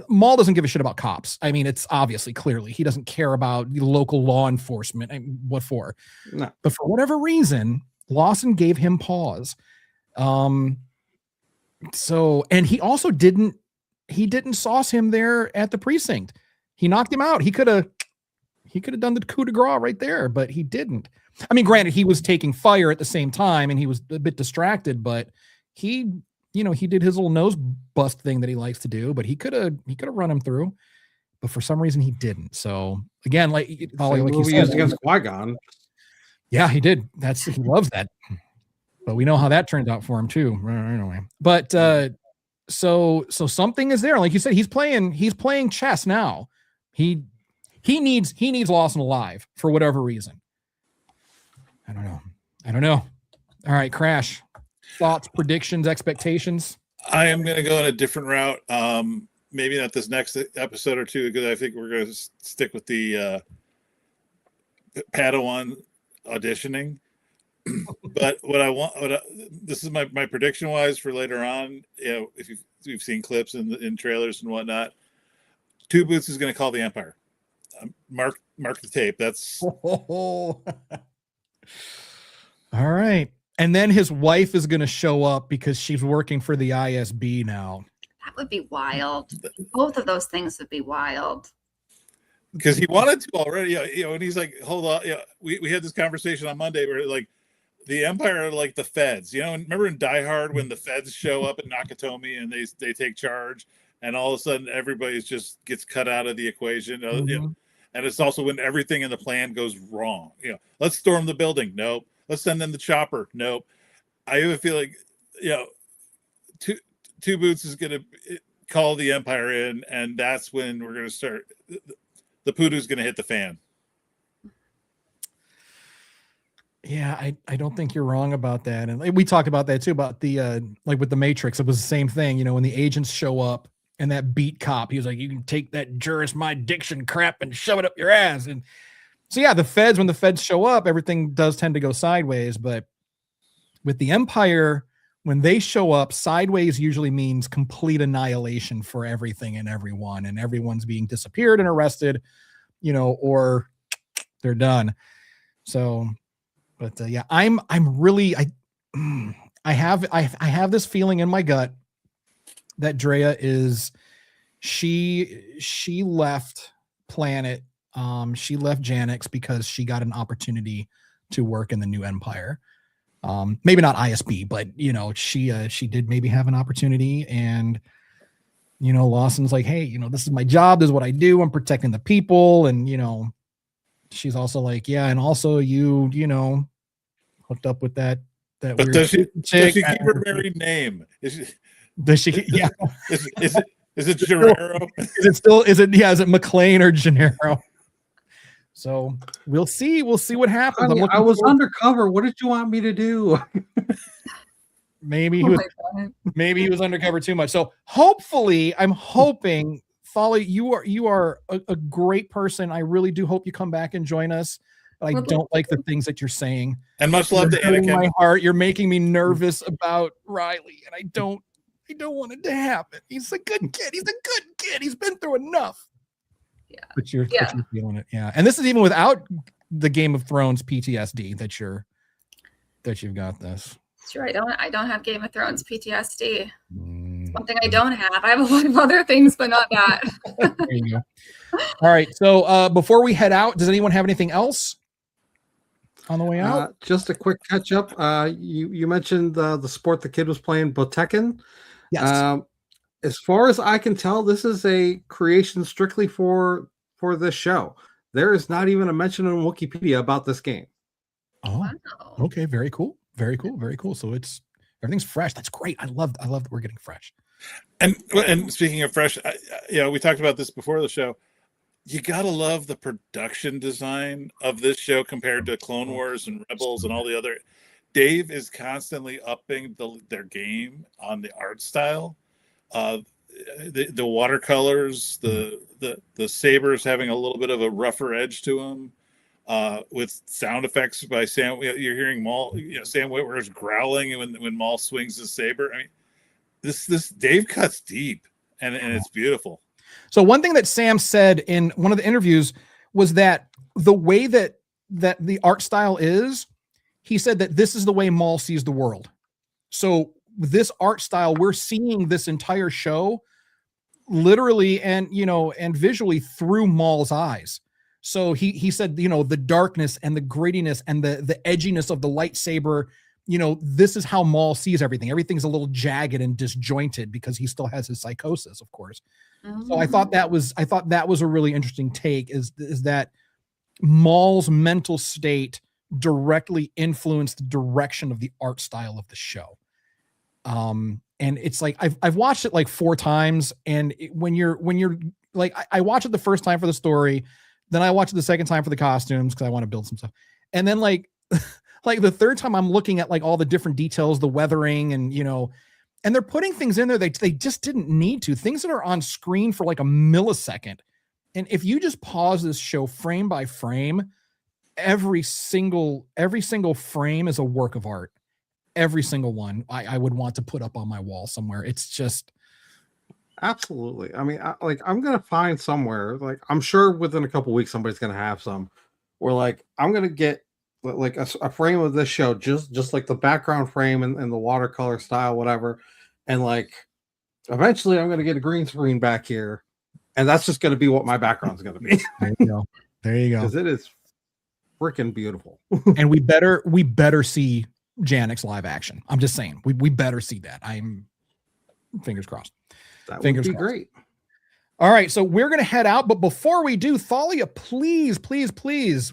Maul doesn't give a shit about cops. I mean, it's obviously clearly he doesn't care about local law enforcement. What for? No. But for whatever reason, Lawson gave him pause. So, and he also didn't sauce him there at the precinct. He knocked him out. He could have done the coup de grace right there, but he didn't. I mean, granted, he was taking fire at the same time and he was a bit distracted, but he did his little nose bust thing that he likes to do, but he could have run him through, but for some reason he didn't. So again, like you said, used against Qui-Gon. Yeah, he did. He loves that. But we know how that turned out for him too. Anyway, but so something is there. Like you said, he's playing chess now. He needs Lawson alive for whatever reason. I don't know. All right, Crash. Thoughts, predictions, expectations? I am going to go in a different route. Maybe not this next episode or two, because I think we're going to stick with the Padawan auditioning. But this is my prediction wise for later on. If you've seen clips in trailers and whatnot, Two Boots is going to call the Empire. Mark the tape. That's all right. And then his wife is going to show up because she's working for the ISB now. That would be wild. Both of those things would be wild. Because he wanted to already, and he's like, hold on. We had this conversation on Monday where like the Empire are like the feds. Remember in Die Hard when the feds show up at Nakatomi and they take charge, and all of a sudden everybody just gets cut out of the equation. Mm-hmm. And it's also when everything in the plan goes wrong. Let's storm the building. Nope. Let's send in the chopper. Nope. I have a feeling, Two Boots is going to call the Empire in, and that's when we're going to start. The poodoo's going to hit the fan. Yeah, I don't think you're wrong about that. And we talked about that too, about the like with the Matrix. It was the same thing, when the agents show up and that beat cop, he was like, you can take that Juris my diction crap and shove it up your ass. And so yeah, when the feds show up, everything does tend to go sideways. But with the Empire, when they show up, sideways usually means complete annihilation for everything and everyone, and everyone's being disappeared and arrested, or they're done. So, but yeah, I'm really, I have this feeling in my gut that Drea she left Planet. She left Janix because she got an opportunity to work in the new Empire. Maybe not ISB, but she did maybe have an opportunity, and Lawson's like, hey, this is my job, this is what I do, I'm protecting the people, and she's also like, yeah, and also you hooked up with that but weird does she chick. keep her married name? Does she? Yeah. Is it Gennaro? Is it McLean or Gennaro? So we'll see what happens. Honey, I was undercover. What did you want me to do? Maybe he was undercover too much. So hopefully, I'm hoping, Folly, you are a great person. I really do hope you come back and join us. But I don't like the things that you're saying. And much love to Anakin. My heart, you're making me nervous about Riley, and I don't want it to happen. He's a good kid. He's been through enough. Yeah. But you're feeling it. Yeah. And this is even without the Game of Thrones PTSD that you've got this. Sure. I don't have Game of Thrones PTSD. One thing I don't have. I have a lot of other things, but not that. There you go. All right. So before we head out, does anyone have anything else on the way out? Just a quick catch up. You mentioned the sport the kid was playing, Botekken. Yes. as far as I can tell, this is a creation strictly for this show. There is not even a mention in Wikipedia about this game. Oh, Wow. okay. Very cool. Very cool. Very cool. So everything's fresh. That's great. I love that we're getting fresh. And speaking of fresh, we talked about this before the show. You gotta love the production design of this show compared to Clone Wars and Rebels and all the other. Dave is constantly upping their game on the art style. The watercolors, the sabers having a little bit of a rougher edge to them, with sound effects by Sam. You're hearing Maul, Sam Witwer's growling when Maul swings his saber. I mean, this Dave cuts deep, and it's beautiful. So one thing that Sam said in one of the interviews was that the way that the art style is, he said that this is the way Maul sees the world. So this art style, we're seeing this entire show literally and visually through Maul's eyes. So he said, the darkness and the grittiness and the edginess of the lightsaber, this is how Maul sees everything. Everything's a little jagged and disjointed because he still has his psychosis, of course. So I thought that was a really interesting take is that Maul's mental state directly influenced the direction of the art style of the show. And it's like, I've watched it like 4 times. And when you're like, I watched it the first time for the story, then I watched it the second time for the costumes, cause I want to build some stuff. And then like the third time I'm looking at like all the different details, the weathering and, and they're putting things in there they just didn't need to. Things that are on screen for like a millisecond. And if you just pause this show frame by frame, every single frame is a work of art. Every single one I would want to put up on my wall somewhere. It's just absolutely. I mean, I'm going to find somewhere, like, I'm sure within a couple weeks, somebody's going to have some where like, I'm going to get like a frame of this show, just like the background frame and the watercolor style, whatever. And like, eventually I'm going to get a green screen back here. And that's just going to be what my background is going to be. There you go. There you go. Because it is freaking beautiful. And we better see Janix live action. I'm just saying, we better see that. I'm fingers crossed. That fingers would be crossed. great. All right, so we're going to head out, but before we do, Thalia, please,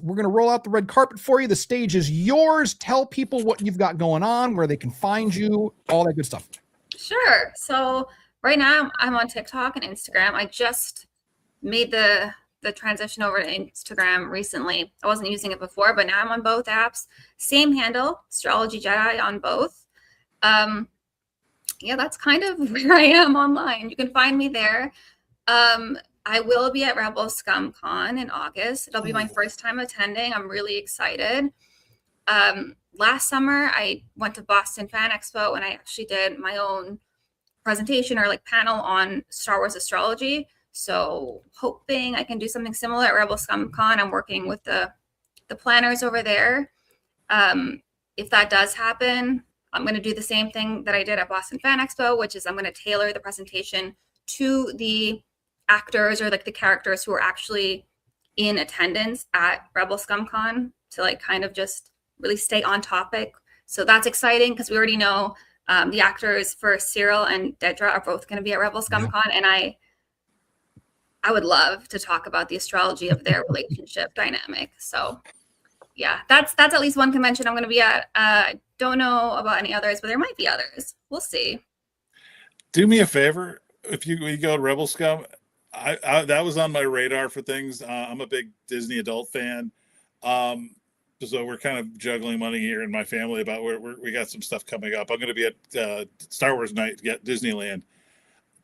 we're going to roll out the red carpet for you. The stage is yours. Tell people what you've got going on, where they can find you, all that good stuff. Sure. So right now I'm on TikTok and Instagram. I just made the transition over to Instagram recently. I wasn't using it before, but now I'm on both apps. Same handle, Astrology Jedi on both. Yeah, that's kind of where I am online. You can find me there. I will be at Rebel Scum Con in August. It'll be my first time attending. I'm really excited. Last summer, I went to Boston Fan Expo and I actually did my own presentation or like panel on Star Wars astrology. So hoping I can do something similar at Rebel Scum Con. I'm working with the planners over there. If that does happen, I'm going to do the same thing that I did at Boston Fan Expo, which is I'm going to tailor the presentation to the actors or like the characters who are actually in attendance at Rebel Scum Con to like kind of just really stay on topic. So that's exciting because we already know the actors for Cyril and Dedra are both going to be at Rebel Scum Con, and I would love to talk about the astrology of their relationship dynamic. So yeah, that's at least one convention I'm going to be at. I don't know about any others, but there might be others. We'll see. Do me a favor. If you go to Rebel Scum, I that was on my radar for things. I'm a big Disney adult fan. So we're kind of juggling money here in my family about where we got some stuff coming up. I'm going to be at Star Wars Night at Disneyland.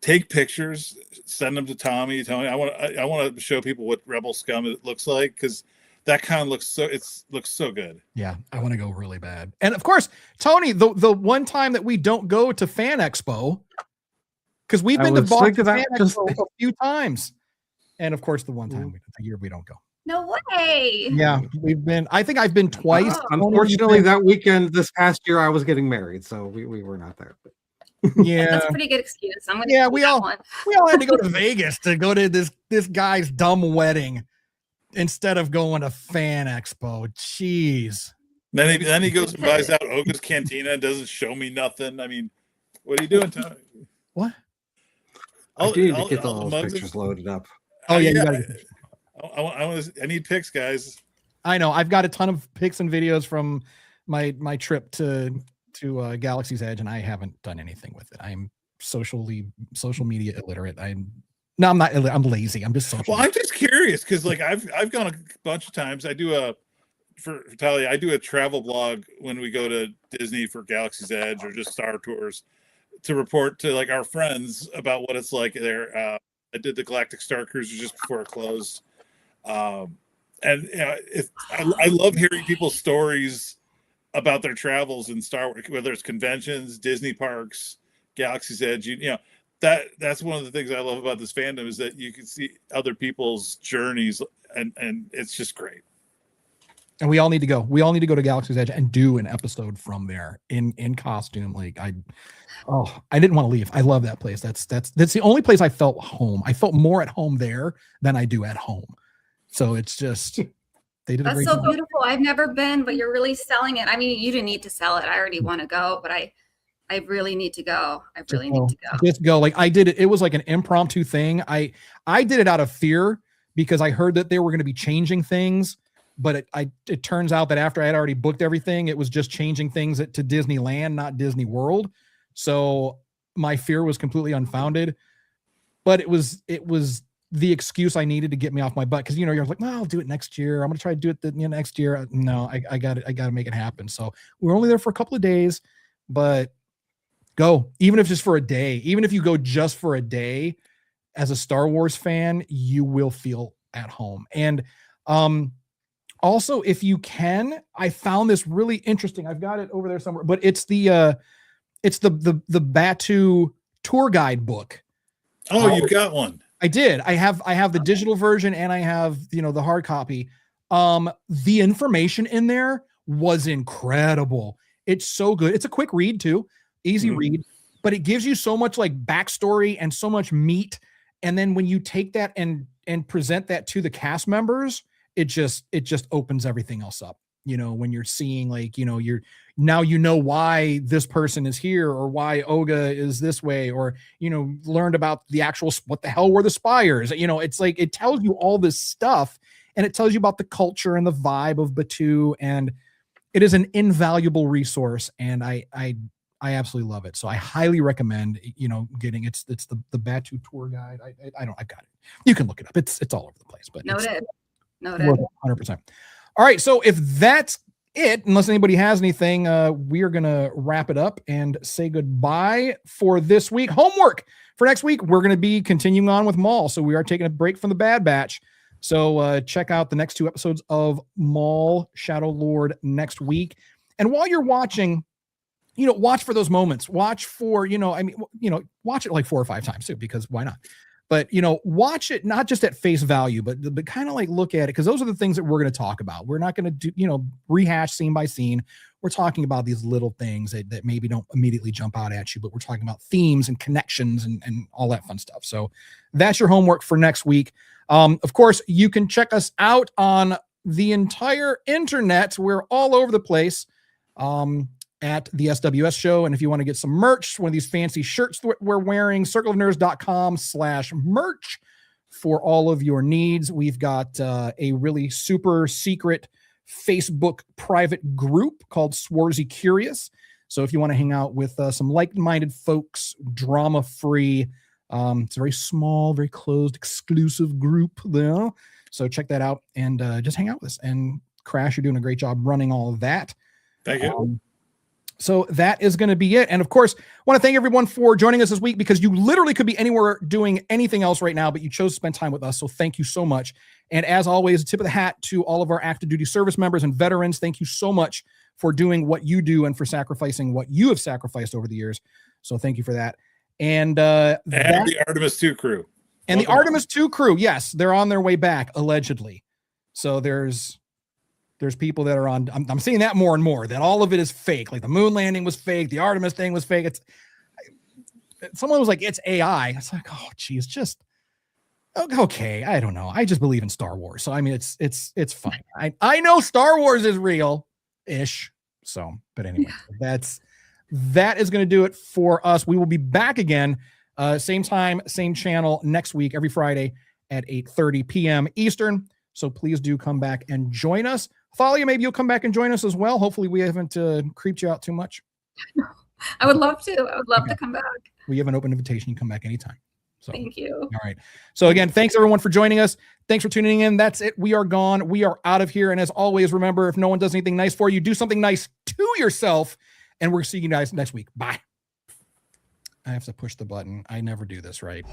Take pictures, send them to Tommy. Tony, I want to show people what Rebel Scum it looks like, because that kind of looks so good. Yeah, I want to go really bad. And of course, Tony, the one time that we don't go to Fan Expo, because we've been to Boston Fan Expo a few times, and of course the one time the year we don't go. No way. Yeah, I think I've been twice. Unfortunately, that weekend this past year I was getting married, so we were not there. Yeah, that's a pretty good excuse. We all had to go to Vegas to go to this guy's dumb wedding instead of going to Fan Expo. Jeez. Then he goes and buys out Oga's Cantina and doesn't show me nothing. I mean, what are you doing, Tony? What? I do need to get I'll those mugs pictures loaded up. Oh yeah, yeah. you gotta. I need pics, guys. I know. I've got a ton of pics and videos from my trip to Galaxy's Edge, and I haven't done anything with it. I'm social media illiterate. I'm not illiterate. I'm lazy. I'm just social. Well, I'm just curious because like I've gone a bunch of times. I do for Talia, I do a travel blog when we go to Disney for Galaxy's Edge or just Star Tours to report to like our friends about what it's like there. I did the Galactic Star Cruiser just before it closed. And you know, I love hearing people's stories about their travels in Star Wars, whether it's conventions, Disney parks, Galaxy's Edge. You know, that's one of the things I love about this fandom is that you can see other people's journeys, and it's just great. And we all need to go. We all need to go to Galaxy's Edge and do an episode from there in costume. Like I didn't want to leave. I love that place. That's the only place I felt home. I felt more at home there than I do at home. So it's just they did. That's so beautiful. I've never been, but you're really selling it. I mean, you didn't need to sell it. I already want to go, but I really need to go. I really need to go. Just go. Like I did it. It was like an impromptu thing. I did it out of fear because I heard that they were going to be changing things. But it turns out that after I had already booked everything, it was just changing things to Disneyland, not Disney World. So my fear was completely unfounded. But it was the excuse I needed to get me off my butt. Because you're like, well, I'll do it next year. I'm gonna try to do it next year. No, I got to make it happen. So we're only there for a couple of days, but go, even if just for a day, even if you go just for a day as a Star Wars fan, you will feel at home. And also, if you can, I found this really interesting. I've got it over there somewhere, but it's the Batuu tour guide book. Oh, you got one. I did. I have the digital version and I have, the hard copy. The information in there was incredible. It's so good. It's a quick read too, easy read, but it gives you so much like backstory and so much meat. And then when you take that and present that to the cast members, it just opens everything else up. When you're seeing like, you're now, why this person is here or why Oga is this way, or, learned about the actual, what the hell were the spires? It's like, it tells you all this stuff and it tells you about the culture and the vibe of Batuu. And it is an invaluable resource. And I absolutely love it. So I highly recommend, getting it's the Batuu tour guide. I got it. You can look it up. It's all over the place, but Noted. 100%. All right. So if that's it, unless anybody has anything, we are going to wrap it up and say goodbye for this week. Homework for next week. We're going to be continuing on with Maul. So we are taking a break from the Bad Batch. So check out the next 2 episodes of Maul Shadow Lord next week. And while you're watching, watch for those moments. Watch for, watch it like 4 or 5 times too, because why not? But, watch it not just at face value, but kind of like look at it, because those are the things that we're going to talk about. We're not going to do, rehash scene by scene. We're talking about these little things that maybe don't immediately jump out at you, but we're talking about themes and connections and all that fun stuff. So that's your homework for next week. Of course, you can check us out on the entire internet. We're all over the place. At the SWS show. And if you want to get some merch, one of these fancy shirts that we're wearing, circleofnerds.com/merch for all of your needs. We've got a really super secret Facebook private group called Swarzy Curious. So if you want to hang out with some like-minded folks, drama-free, it's a very small, very closed, exclusive group there. So check that out and just hang out with us. And Crash, you're doing a great job running all of that. Thank you. So that is going to be it. And of course, I want to thank everyone for joining us this week, because you literally could be anywhere doing anything else right now, but you chose to spend time with us. So thank you so much. And as always, a tip of the hat to all of our active duty service members and veterans. Thank you so much for doing what you do and for sacrificing what you have sacrificed over the years. So thank you for that. And the Artemis 2 crew. And the Artemis 2 crew. Yes, they're on their way back, allegedly. So there's people that are on, I'm seeing that more and more, that all of it is fake. Like the moon landing was fake. The Artemis thing was fake. Someone was like, it's AI. It's like, oh geez, just, okay. I don't know. I just believe in Star Wars. So, I mean, it's fine. I know Star Wars is real ish. So, but anyway, that is going to do it for us. We will be back again Same time, same channel next week, every Friday at 8:30 p.m. Eastern. So please do come back and join us. Thalia, maybe you'll come back and join us as well. Hopefully we haven't creeped you out too much. I would love to. I would love to come back. We have an open invitation. You can come back anytime. So, thank you. All right. So again, thanks everyone for joining us. Thanks for tuning in. That's it. We are gone. We are out of here. And as always, remember, if no one does anything nice for you, do something nice to yourself. And we'll see you guys next week. Bye. I have to push the button. I never do this right.